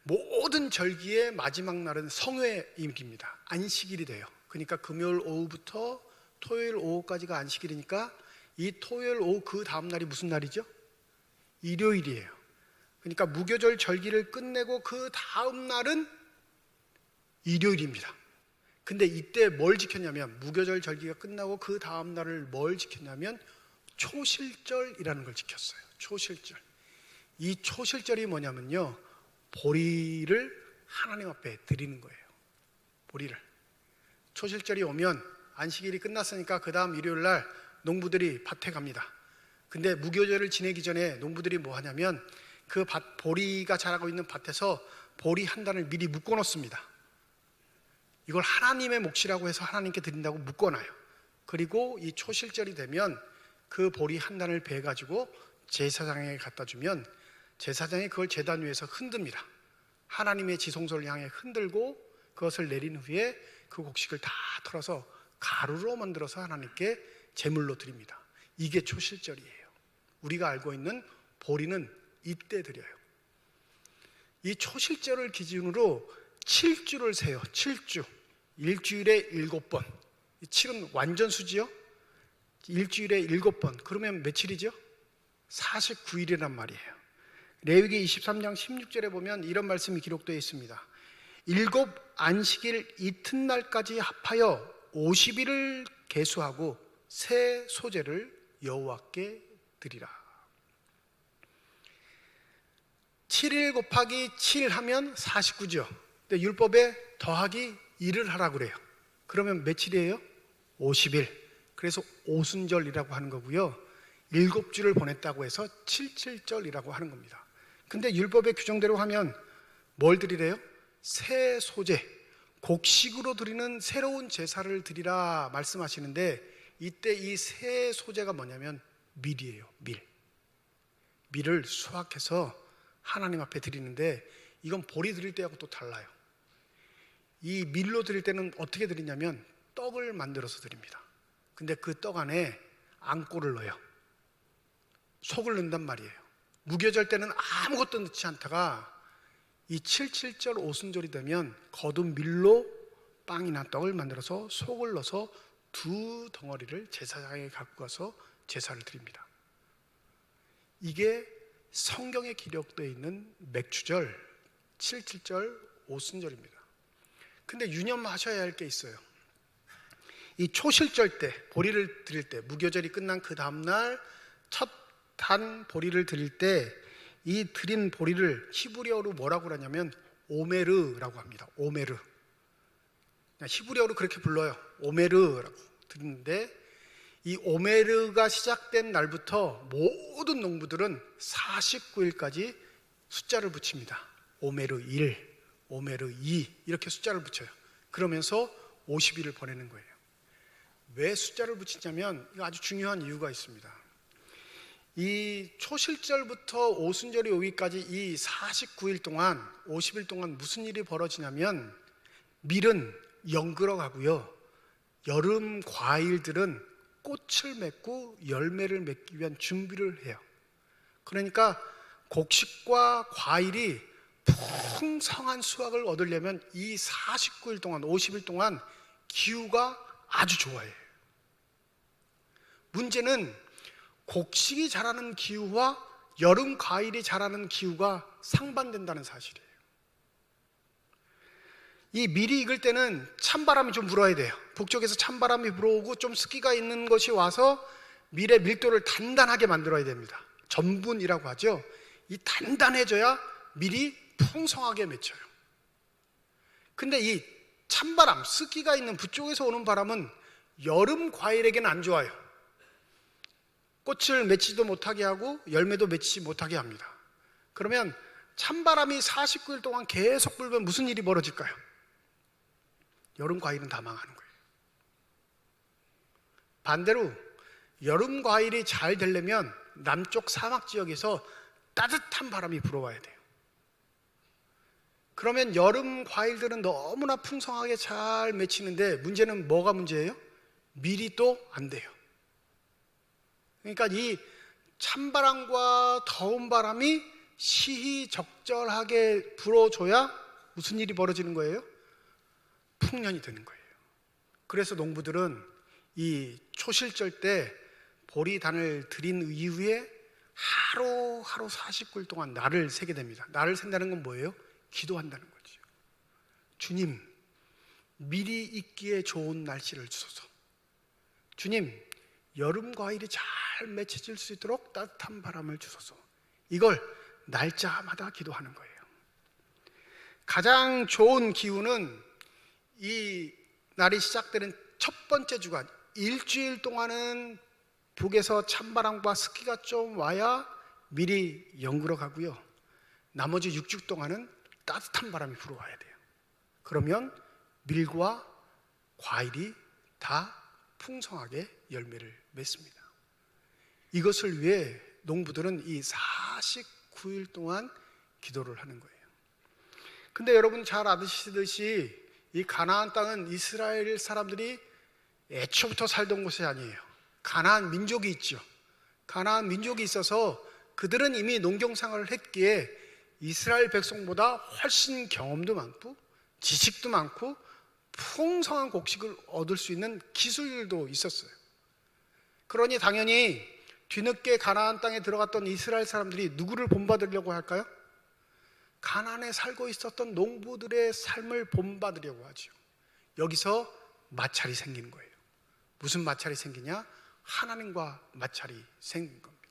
모든 절기의 마지막 날은 성회입니다. 안식일이 돼요. 그러니까 금요일 오후부터 토요일 오후까지가 안식일이니까 이 토요일 오후 그 다음 날이 무슨 날이죠? 일요일이에요. 그러니까 무교절 절기를 끝내고 그 다음 날은 일요일입니다. 근데 이때 뭘 지켰냐면 무교절 절기가 끝나고 그 다음 날을 뭘 지켰냐면 초실절이라는 걸 지켰어요. 초실절. 이 초실절이 뭐냐면요, 보리를 하나님 앞에 드리는 거예요. 보리를. 초실절이 오면 안식일이 끝났으니까 그 다음 일요일 날 농부들이 밭에 갑니다. 근데 무교절을 지내기 전에 농부들이 뭐 하냐면 그 보리가 자라고 있는 밭에서 보리 한 단을 미리 묶어 놓습니다. 이걸 하나님의 몫이라고 해서 하나님께 드린다고 묶어놔요. 그리고 이 초실절이 되면 그 보리 한 단을 베가지고 제사장에게 갖다 주면 제사장이 그걸 제단 위에서 흔듭니다. 하나님의 지성소를 향해 흔들고 그것을 내린 후에 그 곡식을 다 털어서 가루로 만들어서 하나님께 제물로 드립니다. 이게 초실절이에요. 우리가 알고 있는 보리는 이때 드려요. 이 초실절을 기준으로 7주를 세요. 7주. 일주일에 7번. 7은 완전 수지요? 일주일에 7번. 그러면 며칠이죠? 49일이란 말이에요. 레위기 23장 16절에 보면 이런 말씀이 기록되어 있습니다. 7 안식일 이튿날까지 합하여 50일을 계수하고 새 소재를 여호와께 드리라. 7일 곱하기 7 하면 49죠. 근데 율법에 더하기 1을 하라고 그래요. 그러면 며칠이에요? 50일. 그래서 오순절이라고 하는 거고요. 7주를 보냈다고 해서 77절이라고 하는 겁니다. 근데 율법의 규정대로 하면 뭘 드리래요? 새 소재, 곡식으로 드리는 새로운 제사를 드리라 말씀하시는데, 이때 이 새 소재가 뭐냐면 밀이에요. 밀을 수확해서 하나님 앞에 드리는데, 이건 보리 드릴 때하고 또 달라요. 이 밀로 드릴 때는 어떻게 드리냐면 떡을 만들어서 드립니다. 근데 그 떡 안에 앙꼬를 넣어요. 속을 넣는단 말이에요. 무교절 때는 아무것도 넣지 않다가 이 77절 오순절이 되면 거둔 밀로 빵이나 떡을 만들어서 속을 넣어서 2 덩어리를 제사장에 갖고 가서 제사를 드립니다. 이게 성경에 기록되어 있는 맥주절 77절 오순절입니다. 근데 유념하셔야 할 게 있어요. 이 초실절 때 보리를 드릴 때, 무교절이 끝난 그 다음날 첫 단 보리를 드릴 때, 이 드린 보리를 히브리어로 뭐라고 그러냐면 오메르라고 합니다. 오메르. 히브리어로 그렇게 불러요. 오메르라고 드리는데, 이 오메르가 시작된 날부터 모든 농부들은 49일까지 숫자를 붙입니다. 오메르 1, 오메르 2 이렇게 숫자를 붙여요. 그러면서 50일을 보내는 거예요. 왜 숫자를 붙이냐면 이거 아주 중요한 이유가 있습니다. 이 초실절부터 오순절이 오기까지 이 49일 동안, 50일 동안 무슨 일이 벌어지냐면, 밀은 연그러 가고요, 여름 과일들은 꽃을 맺고 열매를 맺기 위한 준비를 해요. 그러니까 곡식과 과일이 풍성한 수확을 얻으려면 이 49일 동안, 50일 동안 기후가 아주 좋아요. 문제는 곡식이 자라는 기후와 여름 과일이 자라는 기후가 상반된다는 사실이에요. 이 밀이 익을 때는 찬바람이 좀 불어야 돼요. 북쪽에서 찬바람이 불어오고 좀 습기가 있는 것이 와서 밀의 밀도를 단단하게 만들어야 됩니다. 전분이라고 하죠. 이 단단해져야 밀이 풍성하게 맺혀요. 근데 이 찬바람, 습기가 있는 북쪽에서 오는 바람은 여름 과일에게는 안 좋아요. 꽃을 맺지도 못하게 하고 열매도 맺지 못하게 합니다. 그러면 찬바람이 49일 동안 계속 불면 무슨 일이 벌어질까요? 여름 과일은 다 망하는 거예요. 반대로 여름 과일이 잘 되려면 남쪽 사막 지역에서 따뜻한 바람이 불어와야 돼요. 그러면 여름 과일들은 너무나 풍성하게 잘 맺히는데, 문제는 뭐가 문제예요? 밀이 또 안 돼요. 그러니까 이 찬바람과 더운 바람이 시의적절하게 불어줘야 무슨 일이 벌어지는 거예요? 풍년이 되는 거예요. 그래서 농부들은 이 초실절 때 보리단을 드린 이후에 하루하루 49일 동안 날을 세게 됩니다. 날을 센다는 건 뭐예요? 기도한다는 거죠. 주님, 밀이 익기에 좋은 날씨를 주소서. 주님, 여름 과일이 잘 맺혀질 수 있도록 따뜻한 바람을 주소서. 이걸 날짜마다 기도하는 거예요. 가장 좋은 기후는 이 날이 시작되는 첫 번째 주간, 일주일 동안은 북에서 찬바람과 습기가 좀 와야 밀이 연그러 가고요, 나머지 6주 동안은 따뜻한 바람이 불어와야 돼요. 그러면 밀과 과일이 다 풍성하게 열매를 맺습니다. 이것을 위해 농부들은 이 49일 동안 기도를 하는 거예요. 근데 여러분 잘 아시듯이 이 가나안 땅은 이스라엘 사람들이 애초부터 살던 곳이 아니에요. 가나안 민족이 있죠. 가나안 민족이 있어서 그들은 이미 농경 생활을 했기에 이스라엘 백성보다 훨씬 경험도 많고 지식도 많고 풍성한 곡식을 얻을 수 있는 기술도 있었어요. 그러니 당연히 뒤늦게 가나안 땅에 들어갔던 이스라엘 사람들이 누구를 본받으려고 할까요? 가나안에 살고 있었던 농부들의 삶을 본받으려고 하죠. 여기서 마찰이 생기는 거예요. 무슨 마찰이 생기냐? 하나님과 마찰이 생긴 겁니다.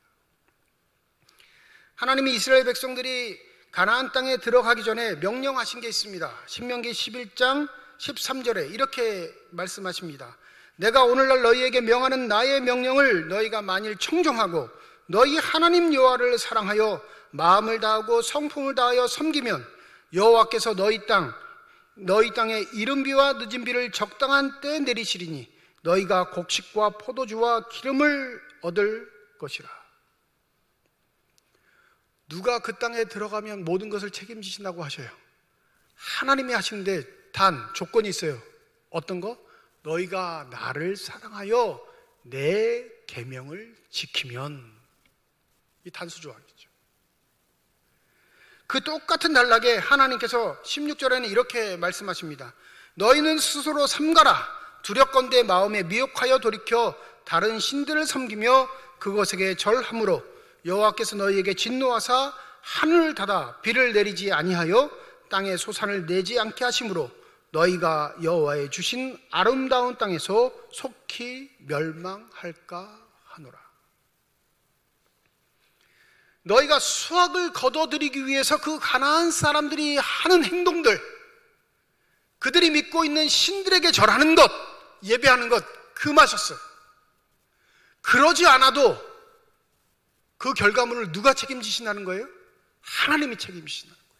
하나님이 이스라엘 백성들이 가나안 땅에 들어가기 전에 명령하신 게 있습니다. 신명기 11장 13절에 이렇게 말씀하십니다. 내가 오늘날 너희에게 명하는 나의 명령을 너희가 만일 청종하고 너희 하나님 여호와를 사랑하여 마음을 다하고 성품을 다하여 섬기면 여호와께서 너희 땅에 이른비와 늦은비를 적당한 때에 내리시리니 너희가 곡식과 포도주와 기름을 얻을 것이라. 누가 그 땅에 들어가면 모든 것을 책임지신다고 하셔요. 하나님이 하시는데 단 조건이 있어요. 어떤 거? 너희가 나를 사랑하여 내 계명을 지키면. 이 단수 조항이죠. 그 똑같은 단락에 하나님께서 16절에는 이렇게 말씀하십니다. 너희는 스스로 삼가라. 두렵건대 마음에 미혹하여 돌이켜 다른 신들을 섬기며 그것에게 절함으로 여호와께서 너희에게 진노하사 하늘을 닫아 비를 내리지 아니하여 땅에 소산을 내지 않게 하심으로 너희가 여호와의 주신 아름다운 땅에서 속히 멸망할까 하노라. 너희가 수확을 거둬들이기 위해서 그 가나안 사람들이 하는 행동들, 그들이 믿고 있는 신들에게 절하는 것, 예배하는 것 금하셨어요. 그러지 않아도 그 결과물을 누가 책임지신다는 거예요? 하나님이 책임지신다는 거예요.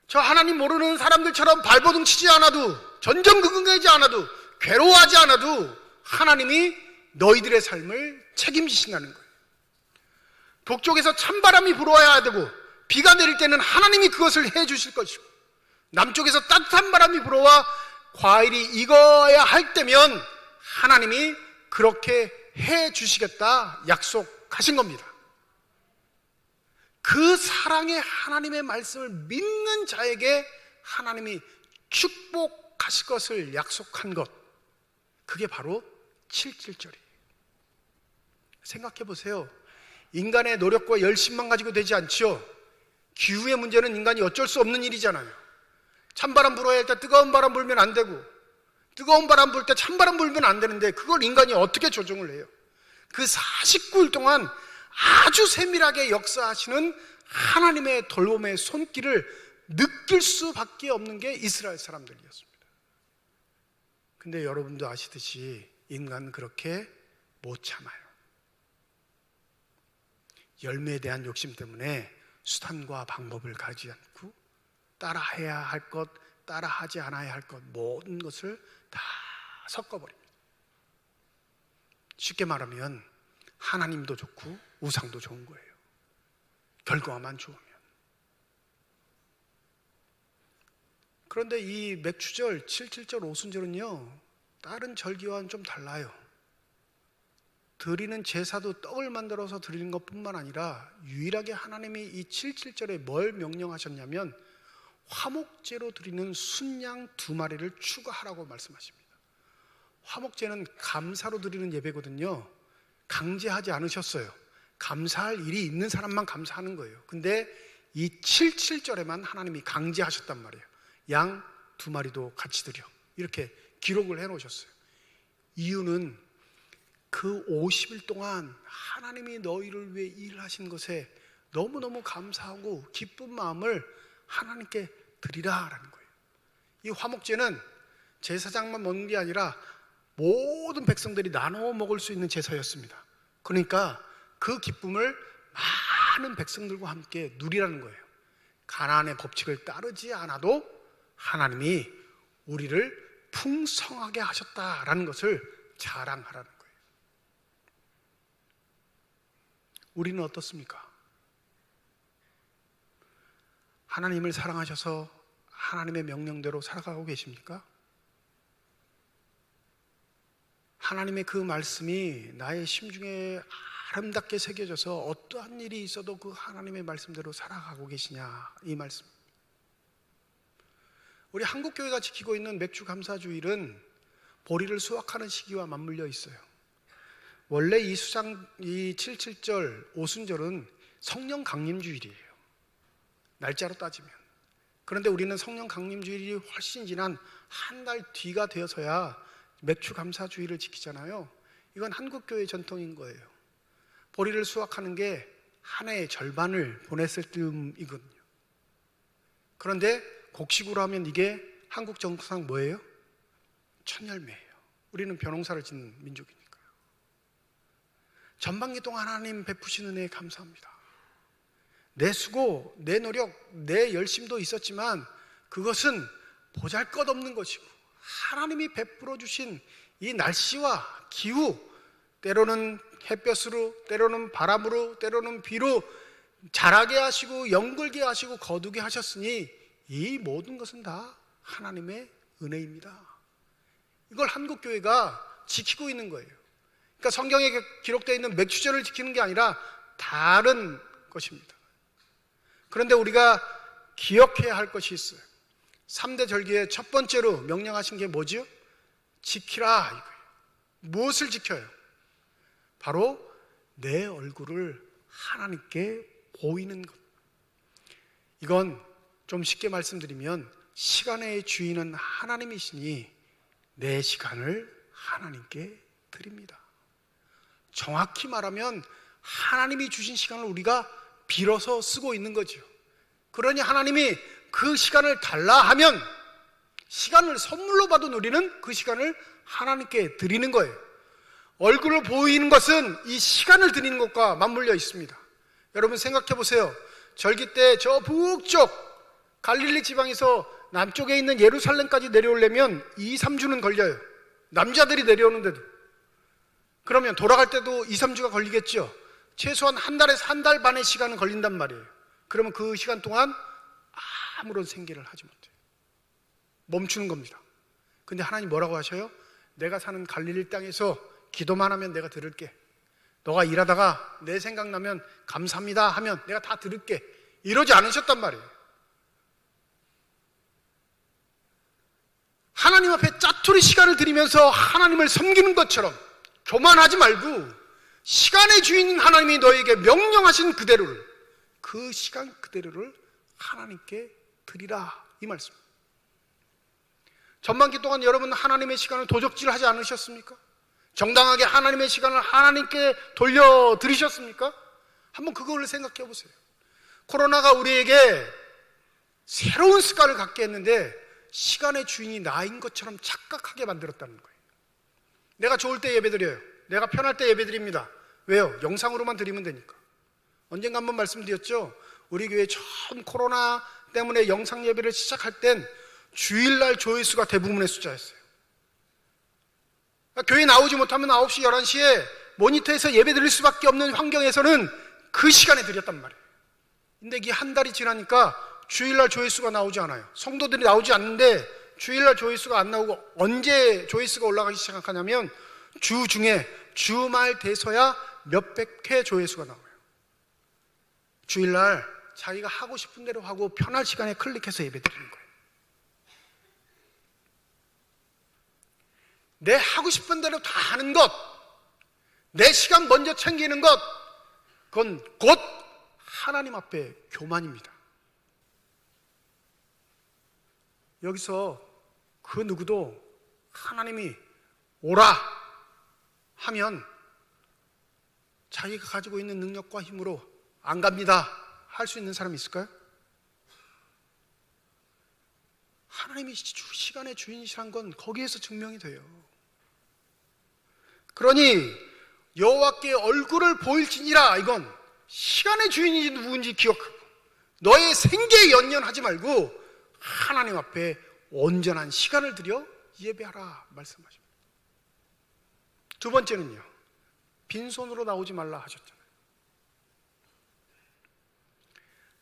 저 하나님 모르는 사람들처럼 발버둥 치지 않아도, 전전긍긍하지 않아도, 괴로워하지 않아도 하나님이 너희들의 삶을 책임지신다는 거예요. 북쪽에서 찬바람이 불어와야 되고 비가 내릴 때는 하나님이 그것을 해주실 것이고, 남쪽에서 따뜻한 바람이 불어와 과일이 익어야 할 때면 하나님이 그렇게 해주시겠다 약속하신 겁니다. 그 사랑의 하나님의 말씀을 믿는 자에게 하나님이 축복하실 것을 약속한 것, 그게 바로 7.7절이에요. 생각해 보세요. 인간의 노력과 열심만 가지고 되지 않지요. 기후의 문제는 인간이 어쩔 수 없는 일이잖아요. 찬바람 불어야 할 때 뜨거운 바람 불면 안 되고, 뜨거운 바람 불 때 찬바람 불면 안 되는데 그걸 인간이 어떻게 조정을 해요? 그 49일 동안 아주 세밀하게 역사하시는 하나님의 돌봄의 손길을 느낄 수밖에 없는 게 이스라엘 사람들이었습니다. 근데 여러분도 아시듯이 인간은 그렇게 못 참아요. 열매에 대한 욕심 때문에 수단과 방법을 가지지 않고 따라해야 할 것, 따라하지 않아야 할 것, 모든 것을 다 섞어버립니다. 쉽게 말하면 하나님도 좋고 우상도 좋은 거예요. 결과만 좋으면. 그런데 이 맥추절, 7.7절, 오순절은요, 다른 절기와는 좀 달라요. 드리는 제사도 떡을 만들어서 드리는 것뿐만 아니라 유일하게 하나님이 이 7.7절에 뭘 명령하셨냐면 화목제로 드리는 순양 2마리를 추가하라고 말씀하십니다. 화목제는 감사로 드리는 예배거든요. 강제하지 않으셨어요. 감사할 일이 있는 사람만 감사하는 거예요. 근데 이 7.7절에만 하나님이 강제하셨단 말이에요. 양 2마리도 같이 드려. 이렇게 기록을 해놓으셨어요. 이유는 그 50일 동안 하나님이 너희를 위해 일하신 것에 너무너무 감사하고 기쁜 마음을 하나님께 드리라라는 거예요. 이 화목제는 제사장만 먹는 게 아니라 모든 백성들이 나눠 먹을 수 있는 제사였습니다. 그러니까 그 기쁨을 많은 백성들과 함께 누리라는 거예요. 가나안의 법칙을 따르지 않아도 하나님이 우리를 풍성하게 하셨다라는 것을 자랑하라는 거예요. 우리는 어떻습니까? 하나님을 사랑하셔서 하나님의 명령대로 살아가고 계십니까? 하나님의 그 말씀이 나의 심중에 아름답게 새겨져서 어떠한 일이 있어도 그 하나님의 말씀대로 살아가고 계시냐, 이 말씀. 우리 한국교회가 지키고 있는 맥주 감사주일은 보리를 수확하는 시기와 맞물려 있어요. 원래 이 7.7절 오순절은 성령 강림주일이에요. 날짜로 따지면. 그런데 우리는 성령 강림주일이 훨씬 지난 한 달 뒤가 되어서야 맥주 감사 주일을 지키잖아요. 이건 한국교회 전통인 거예요. 보리를 수확하는 게 한 해의 절반을 보냈을 즈음이거든요. 그런데 곡식으로 하면 이게 한국 정서상 뭐예요? 천열매예요. 우리는 벼농사를 짓는 민족이니까요. 전반기 동안 하나님 베푸신 은혜에 감사합니다. 내 수고, 내 노력, 내 열심도 있었지만 그것은 보잘것없는 것이고 하나님이 베풀어 주신 이 날씨와 기후, 때로는 햇볕으로, 때로는 바람으로, 때로는 비로 자라게 하시고 영글게 하시고 거두게 하셨으니 이 모든 것은 다 하나님의 은혜입니다. 이걸 한국교회가 지키고 있는 거예요. 그러니까 성경에 기록되어 있는 맥주절을 지키는 게 아니라 다른 것입니다. 그런데 우리가 기억해야 할 것이 있어요. 3대 절기의 첫 번째로 명령하신 게 뭐지요? 지키라 이거예요. 무엇을 지켜요? 바로 내 얼굴을 하나님께 보이는 것. 이건 좀 쉽게 말씀드리면 시간의 주인은 하나님이시니 내 시간을 하나님께 드립니다. 정확히 말하면 하나님이 주신 시간을 우리가 빌어서 쓰고 있는 거죠. 그러니 하나님이 그 시간을 달라 하면 시간을 선물로 받은 우리는 그 시간을 하나님께 드리는 거예요. 얼굴을 보이는 것은 이 시간을 드리는 것과 맞물려 있습니다. 여러분 생각해 보세요. 절기 때 저 북쪽 갈릴리 지방에서 남쪽에 있는 예루살렘까지 내려오려면 2, 3주는 걸려요. 남자들이 내려오는데도. 그러면 돌아갈 때도 2, 3주가 걸리겠죠. 최소한 한 달에서 한 달 반의 시간은 걸린단 말이에요. 그러면 그 시간 동안 아무런 생계를 하지 못해요. 멈추는 겁니다. 근데 하나님 뭐라고 하셔요? 내가 사는 갈릴리 땅에서 기도만 하면 내가 들을게. 너가 일하다가 내 생각나면 감사합니다 하면 내가 다 들을게. 이러지 않으셨단 말이에요. 하나님 앞에 짜투리 시간을 들이면서 하나님을 섬기는 것처럼 교만하지 말고 시간의 주인인 하나님이 너에게 명령하신 그대로를, 그 시간 그대로를 하나님께 드리라 이 말씀. 전반기 동안 여러분 하나님의 시간을 도적질하지 않으셨습니까? 정당하게 하나님의 시간을 하나님께 돌려드리셨습니까? 한번 그걸 생각해 보세요. 코로나가 우리에게 새로운 습관을 갖게 했는데 시간의 주인이 나인 것처럼 착각하게 만들었다는 거예요. 내가 좋을 때 예배드려요. 내가 편할 때 예배드립니다. 왜요? 영상으로만 드리면 되니까. 언젠가 한번 말씀드렸죠. 우리 교회 처음 코로나 때문에 영상 예배를 시작할 땐 주일날 조회수가 대부분의 숫자였어요. 그러니까 교회 나오지 못하면 9시, 11시에 모니터에서 예배 드릴 수밖에 없는 환경에서는 그 시간에 드렸단 말이에요. 근데 이게 한 달이 지나니까 주일날 조회수가 나오지 않아요. 성도들이 나오지 않는데 주일날 조회수가 안 나오고 언제 조회수가 올라가기 시작하냐면 주 중에 주말 돼서야 몇백 회 조회수가 나와요. 주일날 자기가 하고 싶은 대로 하고 편할 시간에 클릭해서 예배 드리는 거예요. 내 하고 싶은 대로 다 하는 것, 내 시간 먼저 챙기는 것, 그건 곧 하나님 앞에 교만입니다. 여기서 그 누구도 하나님이 오라 하면 자기가 가지고 있는 능력과 힘으로 안 갑니다 할 수 있는 사람이 있을까요? 하나님이 시간의 주인이시란 건 거기에서 증명이 돼요. 그러니 여호와께 얼굴을 보일지니라, 이건 시간의 주인이 누군지 기억하고 너의 생계에 연연하지 말고 하나님 앞에 온전한 시간을 들여 예배하라 말씀하십니다. 두 번째는요, 빈손으로 나오지 말라 하셨잖아요.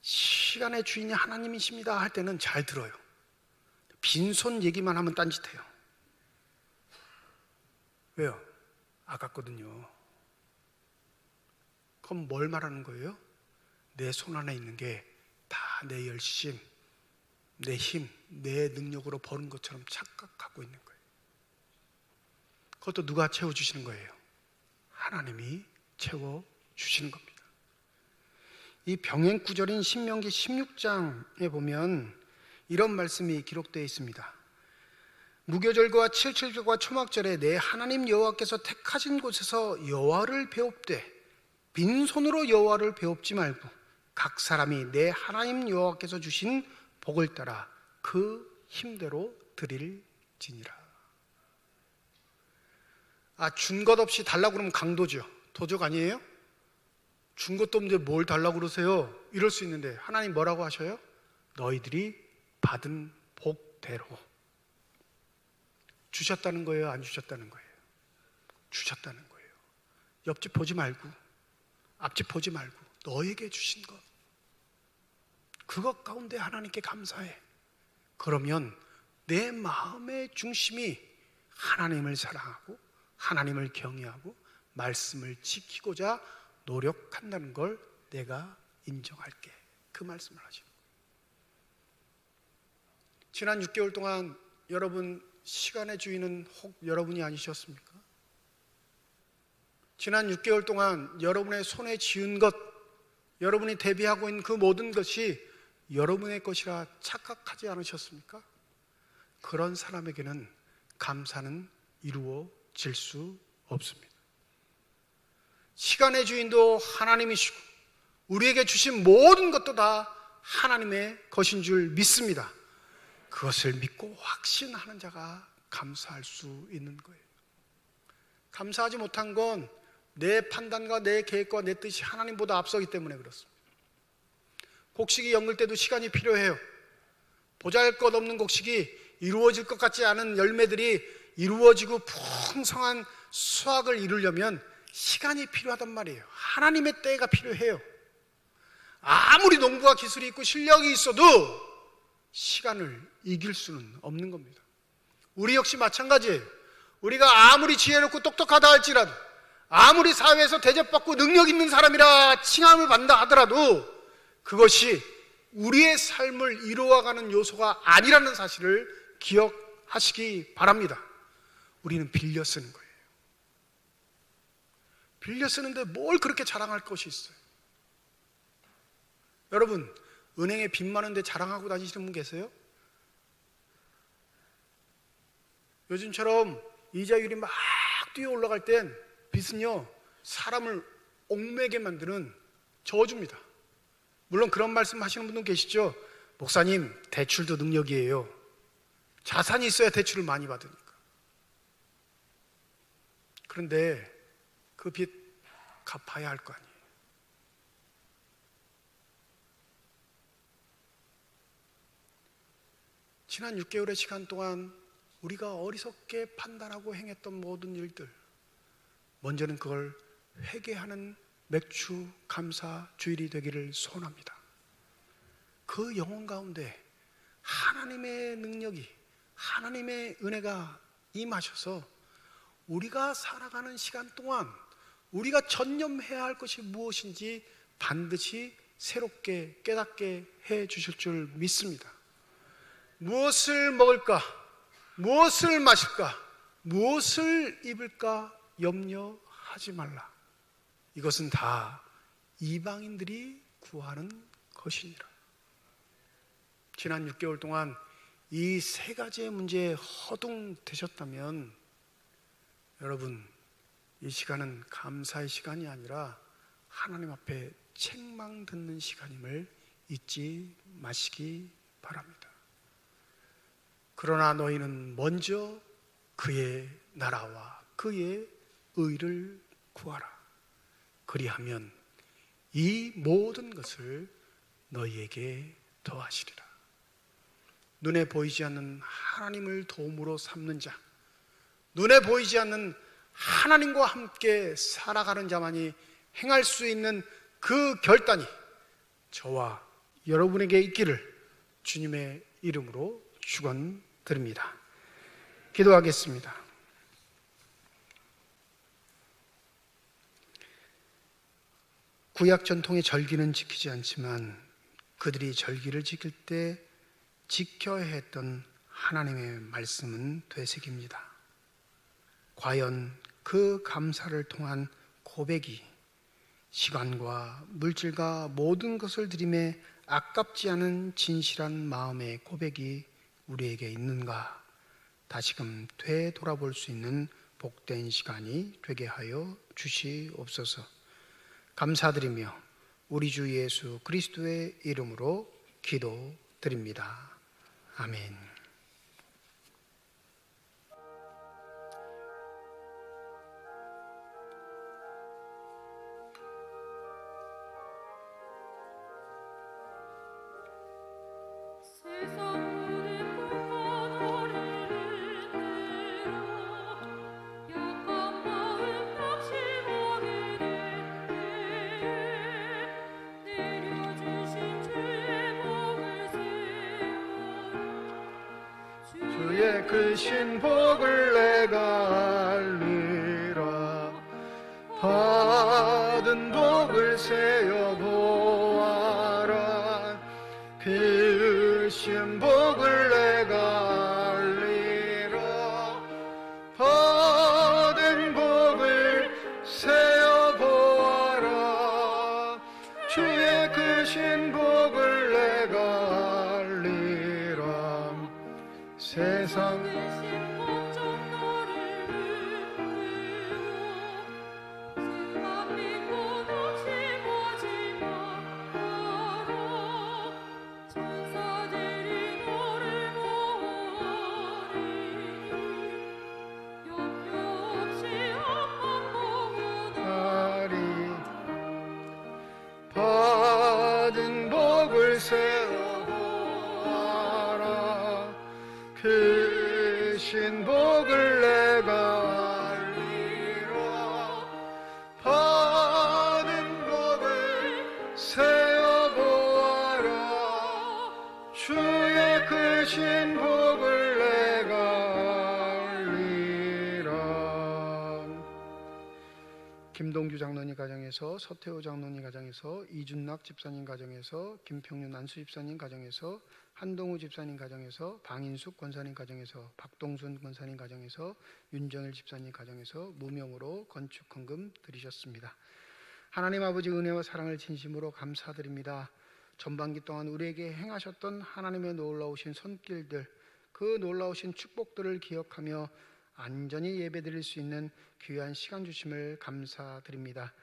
시간의 주인이 하나님이십니다 할 때는 잘 들어요. 빈손 얘기만 하면 딴짓해요. 왜요? 아깝거든요. 그럼 뭘 말하는 거예요? 내 손 안에 있는 게 다 내 열심, 내 힘, 내 능력으로 버는 것처럼 착각하고 있는 거예요. 그것도 누가 채워주시는 거예요? 하나님이 채워주시는 겁니다. 이 병행 구절인 신명기 16장에 보면 이런 말씀이 기록되어 있습니다. 무교절과 칠칠절과 초막절에 내 하나님 여호와께서 택하신 곳에서 여호와를 배웁되 빈손으로 여호와를 배웁지 말고 각 사람이 내 하나님 여호와께서 주신 복을 따라 그 힘대로 드릴지니라. 준 것 없이 달라고 그러면 강도죠. 도적 아니에요? 준 것도 없는데 뭘 달라고 그러세요? 이럴 수 있는데 하나님 뭐라고 하셔요? 너희들이 받은 복대로. 주셨다는 거예요? 안 주셨다는 거예요? 주셨다는 거예요. 옆집 보지 말고 앞집 보지 말고 너에게 주신 것, 그것 가운데 하나님께 감사해. 그러면 내 마음의 중심이 하나님을 사랑하고 하나님을 경외하고 말씀을 지키고자 노력한다는 걸 내가 인정할게. 그 말씀을 하죠. 지난 6개월 동안 여러분 시간의 주인은 혹 여러분이 아니셨습니까? 지난 6개월 동안 여러분의 손에 쥐은 것, 여러분이 대비하고 있는 그 모든 것이 여러분의 것이라 착각하지 않으셨습니까? 그런 사람에게는 감사는 이루어질 수 없습니다. 시간의 주인도 하나님이시고 우리에게 주신 모든 것도 다 하나님의 것인 줄 믿습니다. 그것을 믿고 확신하는 자가 감사할 수 있는 거예요. 감사하지 못한 건 내 판단과 내 계획과 내 뜻이 하나님보다 앞서기 때문에 그렇습니다. 곡식이 연글 때도 시간이 필요해요. 보잘것없는 곡식이 이루어질 것 같지 않은 열매들이 이루어지고 풍성한 수확을 이루려면 시간이 필요하단 말이에요. 하나님의 때가 필요해요. 아무리 농부와 기술이 있고 실력이 있어도 시간을 이길 수는 없는 겁니다. 우리 역시 마찬가지예요. 우리가 아무리 지혜롭고 똑똑하다 할지라도, 아무리 사회에서 대접받고 능력 있는 사람이라 칭함을 받는다 하더라도 그것이 우리의 삶을 이루어가는 요소가 아니라는 사실을 기억하시기 바랍니다. 우리는 빌려 쓰는 거예요. 빌려 쓰는데 뭘 그렇게 자랑할 것이 있어요? 여러분, 은행에 빚 많은데 자랑하고 다니시는 분 계세요? 요즘처럼 이자율이 막 뛰어 올라갈 땐 빚은요, 사람을 옥매게 만드는 저주입니다. 물론 그런 말씀 하시는 분도 계시죠. 목사님, 대출도 능력이에요. 자산이 있어야 대출을 많이 받으니까. 그런데 그 빚 갚아야 할 거 아니에요. 지난 6개월의 시간 동안 우리가 어리석게 판단하고 행했던 모든 일들, 먼저는 그걸 회개하는 맥주 감사 주일이 되기를 소원합니다. 그 영혼 가운데 하나님의 능력이, 하나님의 은혜가 임하셔서 우리가 살아가는 시간 동안 우리가 전념해야 할 것이 무엇인지 반드시 새롭게 깨닫게 해 주실 줄 믿습니다. 무엇을 먹을까? 무엇을 마실까? 무엇을 입을까? 염려하지 말라. 이것은 다 이방인들이 구하는 것이니라. 지난 6개월 동안 이 세 가지의 문제에 허둥대셨다면 여러분, 이 시간은 감사의 시간이 아니라 하나님 앞에 책망 듣는 시간임을 잊지 마시기 바랍니다. 그러나 너희는 먼저 그의 나라와 그의 의를 구하라. 그리하면 이 모든 것을 너희에게 더하시리라. 눈에 보이지 않는 하나님을 도움으로 삼는 자, 눈에 보이지 않는 하나님과 함께 살아가는 자만이 행할 수 있는 그 결단이 저와 여러분에게 있기를 주님의 이름으로 축원드립니다. 기도하겠습니다. 구약 전통의 절기는 지키지 않지만 그들이 절기를 지킬 때 지켜야 했던 하나님의 말씀은 되새깁니다. 과연 그 감사를 통한 고백이 시간과 물질과 모든 것을 드림에 아깝지 않은 진실한 마음의 고백이 우리에게 있는가 다시금 되돌아볼 수 있는 복된 시간이 되게 하여 주시옵소서. 감사드리며 우리 주 예수 그리스도의 이름으로 기도드립니다. 아멘. 주의 크신 복을 내가 알리라. 받은 복을 세어 보아라. 크신 복을 내가 알리라. 받은 복을 세어 보아라. 주의 크신 복을 내가 알리라. 세상 받은 복을 세어 보아라. 크신 복을 내가 알리라. 받은 복을 세어 보아라. 주의 크신 복을 내가 알리라. 김동규 장로님 가정에서, 서태호 장로님 가정에서, 이준락 집사님 가정에서, 김평윤 안수 집사님 가정에서, 한동우 집사님 가정에서, 방인숙 권사님 가정에서, 박동순 권사님 가정에서, 윤정일 집사님 가정에서 무명으로 건축 헌금 드리셨습니다. 하나님 아버지 은혜와 사랑을 진심으로 감사드립니다. 전반기 동안 우리에게 행하셨던 하나님의 놀라우신 손길들, 그 놀라우신 축복들을 기억하며 안전히 예배드릴 수 있는 귀한 시간 주심을 감사드립니다.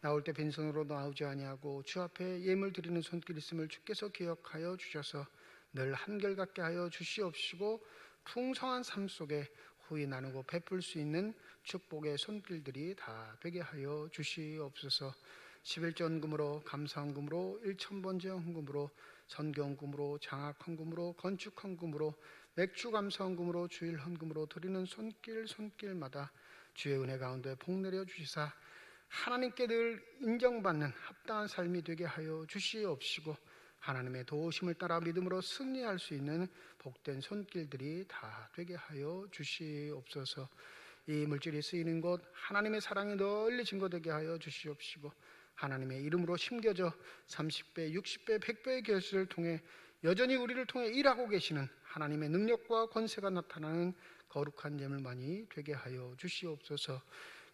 나올 때 빈손으로 나오지 아니하고 주 앞에 예물 드리는 손길 있음을 주께서 기억하여 주셔서 늘 한결같게 하여 주시옵시고 풍성한 삶 속에 후히 나누고 베풀 수 있는 축복의 손길들이 다 되게 하여 주시옵소서. 11조 헌금으로, 감사 헌금으로, 1,000번째 헌금으로, 선교 헌금으로, 장학 헌금으로, 건축 헌금으로, 맥주 감사 헌금으로, 주일 헌금으로 드리는 손길마다 주의 은혜 가운데 복 내려 주시사 하나님께 늘 인정받는 합당한 삶이 되게 하여 주시옵시고 하나님의 도우심을 따라 믿음으로 승리할 수 있는 복된 손길들이 다 되게 하여 주시옵소서. 이 물질이 쓰이는 곳 하나님의 사랑이 널리 증거되게 하여 주시옵시고 하나님의 이름으로 심겨져 30배, 60배, 100배의 결실을 통해 여전히 우리를 통해 일하고 계시는 하나님의 능력과 권세가 나타나는 거룩한 예물만이 되게 하여 주시옵소서.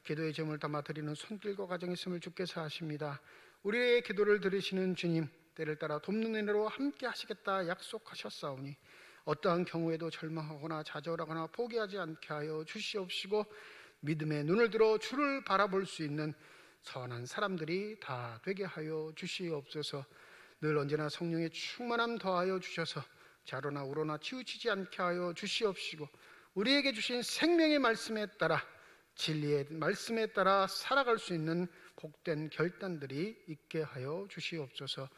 기도의 제목을 담아 드리는 손길과 가정이 있음을 주께서 아십니다. 우리의 기도를 들으시는 주님, 때를 따라 돕는 은혜로 함께 하시겠다 약속하셨사오니 어떠한 경우에도 절망하거나 좌절하거나 포기하지 않게 하여 주시옵시고 믿음의 눈을 들어 주를 바라볼 수 있는 선한 사람들이 다 되게 하여 주시옵소서. 늘 언제나 성령의 충만함 더하여 주셔서 좌로나 우로나 치우치지 않게 하여 주시옵시고 우리에게 주신 생명의 말씀에 따라 진리의 말씀에 따라 살아갈 수 있는 복된 결단들이 있게 하여 주시옵소서.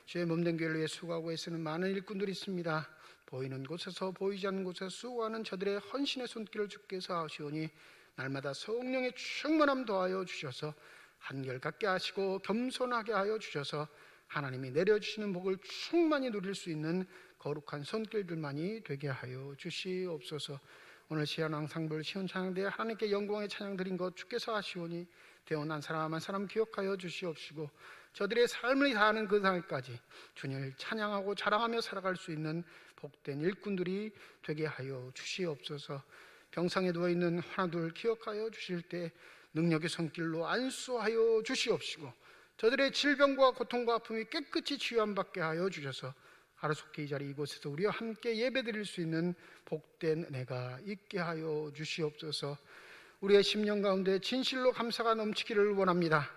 주의 몸된 교회를 위해 수고하고 애쓰는 많은 일꾼들이 있습니다. 보이는 곳에서 보이지 않는 곳에서 수고하는 저들의 헌신의 손길을 주께서 하시오니 날마다 성령의 충만함 더하여 주셔서 한결같게 하시고 겸손하게 하여 주셔서 하나님이 내려주시는 복을 충만히 누릴 수 있는 거룩한 손길들만이 되게 하여 주시옵소서. 오늘 시한 왕상불 시온 찬양대에 하나님께 영광의 찬양 드린 것 주께서 하시오니 태어난 사람 한 사람 기억하여 주시옵시고 저들의 삶을 다하는 그 날까지 주님을 찬양하고 자랑하며 살아갈 수 있는 복된 일꾼들이 되게 하여 주시옵소서. 병상에 누워있는 하나둘 기억하여 주실 때 능력의 손길로 안수하여 주시옵시고 저들의 질병과 고통과 아픔이 깨끗이 치유함받게 하여 주셔서 하루속히 이 자리 이곳에서 우리와 함께 예배드릴 수 있는 복된 은혜가 있게 하여 주시옵소서. 우리의 심령 가운데 진실로 감사가 넘치기를 원합니다.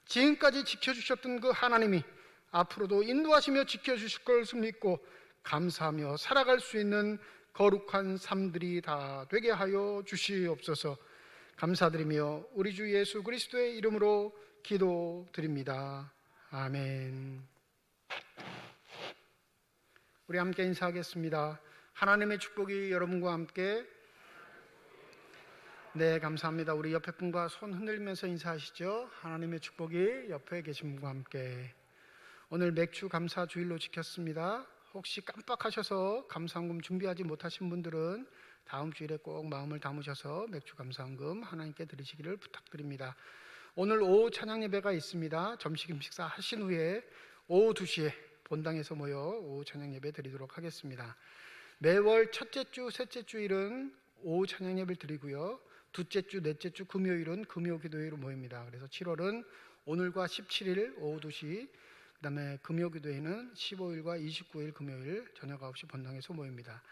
지금까지 지켜주셨던 그 하나님이 앞으로도 인도하시며 지켜주실 것을 믿고 감사하며 살아갈 수 있는 거룩한 삶들이 다 되게 하여 주시옵소서. 감사드리며 우리 주 예수 그리스도의 이름으로 기도드립니다. 아멘. 우리 함께 인사하겠습니다. 하나님의 축복이 여러분과 함께. 네, 감사합니다. 우리 옆에 분과 손 흔들면서 인사하시죠. 하나님의 축복이 옆에 계신 분과 함께. 오늘 맥주 감사 주일로 지켰습니다. 혹시 깜빡하셔서 감사헌금 준비하지 못하신 분들은 다음 주일에 꼭 마음을 담으셔서 맥주 감사헌금 하나님께 드리시기를 부탁드립니다. 오늘 오후 찬양 예배가 있습니다. 점심 식사 하신 후에 오후 2시에 본당에서 모여 오후 찬양 예배 드리도록 하겠습니다. 매월 첫째 주, 셋째 주일은 오후 찬양 예배를 드리고요. 둘째 주, 넷째 주 금요일은 금요 기도회로 모입니다. 그래서 7월은 오늘과 17일 오후 2시, 그 다음에 금요 기도회는 15일과 29일 금요일 저녁 9시 본당에서 모입니다.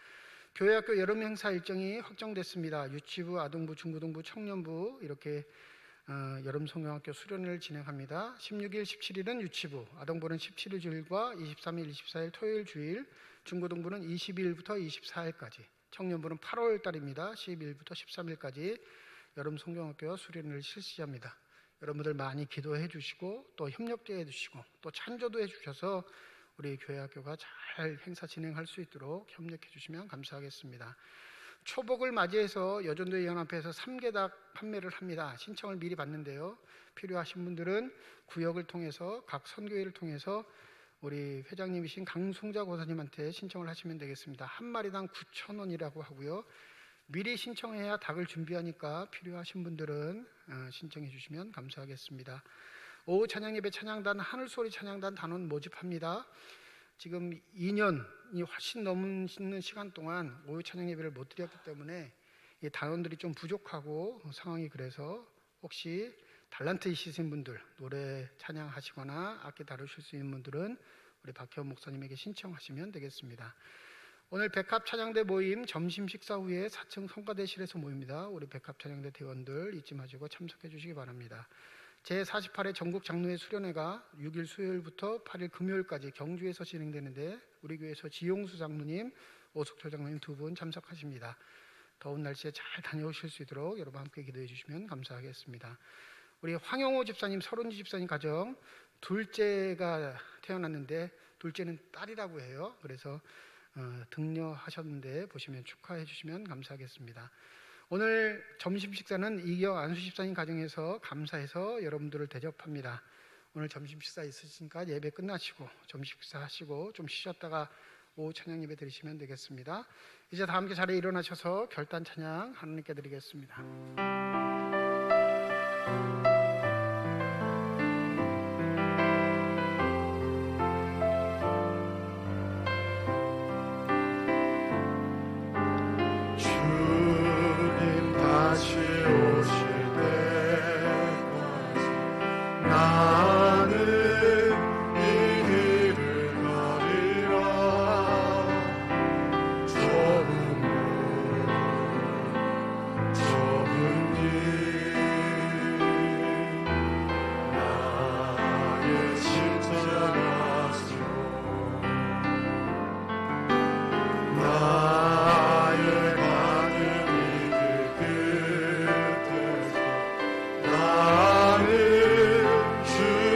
교회학교 여름 행사 일정이 확정됐습니다. 유치부, 아동부, 중고등부, 청년부 이렇게 여름 성경학교 수련회를 진행합니다. 16일, 17일은 유치부, 아동부는 17일 주일과 23일, 24일 토요일 주일, 중고등부는 22일부터 24일까지, 청년부는 8월 달입니다. 12일부터 13일까지 여름 성경학교 수련회를 실시합니다. 여러분들 많이 기도해 주시고 또 협력도 해 주시고 또 찬조도 해 주셔서 우리 교회학교가 잘 행사 진행할 수 있도록 협력해 주시면 감사하겠습니다. 초복을 맞이해서 여전도회 연합회에서 삼계닭 판매를 합니다. 신청을 미리 받는데요. 필요하신 분들은 구역을 통해서 각 선교회를 통해서 우리 회장님이신 강송자 고사님한테 신청을 하시면 되겠습니다. 한 마리당 9,000원이라고 하고요. 미리 신청해야 닭을 준비하니까 필요하신 분들은 신청해 주시면 감사하겠습니다. 오후 찬양예배 찬양단 하늘소리 찬양단 단원 모집합니다. 지금 2년이 훨씬 넘는 시간 동안 오후 찬양예배를 못 드렸기 때문에 이 단원들이 좀 부족하고 상황이 그래서 혹시 달란트 있으신 분들, 노래 찬양하시거나 악기 다루실 수 있는 분들은 우리 박혜원 목사님에게 신청하시면 되겠습니다. 오늘 백합 찬양대 모임 점심 식사 후에 4층 성가대실에서 모입니다. 우리 백합 찬양대 대원들 잊지 마시고 참석해 주시기 바랍니다. 제48회 전국 장로회 수련회가 6일 수요일부터 8일 금요일까지 경주에서 진행되는데 우리 교회에서 지용수 장로님, 오석철 장로님 두 분 참석하십니다. 더운 날씨에 잘 다녀오실 수 있도록 여러분 함께 기도해 주시면 감사하겠습니다. 우리 황영호 집사님, 서른지 집사님 가정 둘째가 태어났는데 둘째는 딸이라고 해요. 그래서 등려하셨는데 보시면 축하해 주시면 감사하겠습니다. 오늘 점심 식사는 이경 안수 집사님 가정에서 감사해서 여러분들을 대접합니다. 오늘 점심 식사 있으시니까 예배 끝나시고 점심 식사 하시고 좀 쉬셨다가 오후 찬양 예배 드리시면 되겠습니다. 이제 다 함께 자리에 일어나셔서 결단 찬양 하나님께 드리겠습니다. 주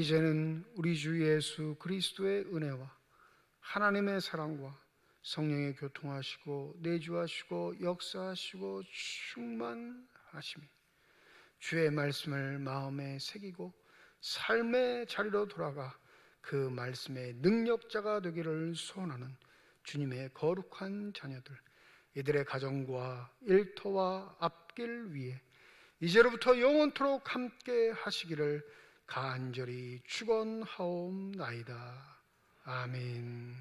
이제는 우리 주 예수 그리스도의 은혜와 하나님의 사랑과 성령의 교통하시고 내주하시고 역사하시고 충만하심이 주의 말씀을 마음에 새기고 삶의 자리로 돌아가 그 말씀의 능력자가 되기를 소원하는 주님의 거룩한 자녀들, 이들의 가정과 일터와 앞길 위에 이제로부터 영원토록 함께 하시기를 간절히 축원하옵나이다. 아멘.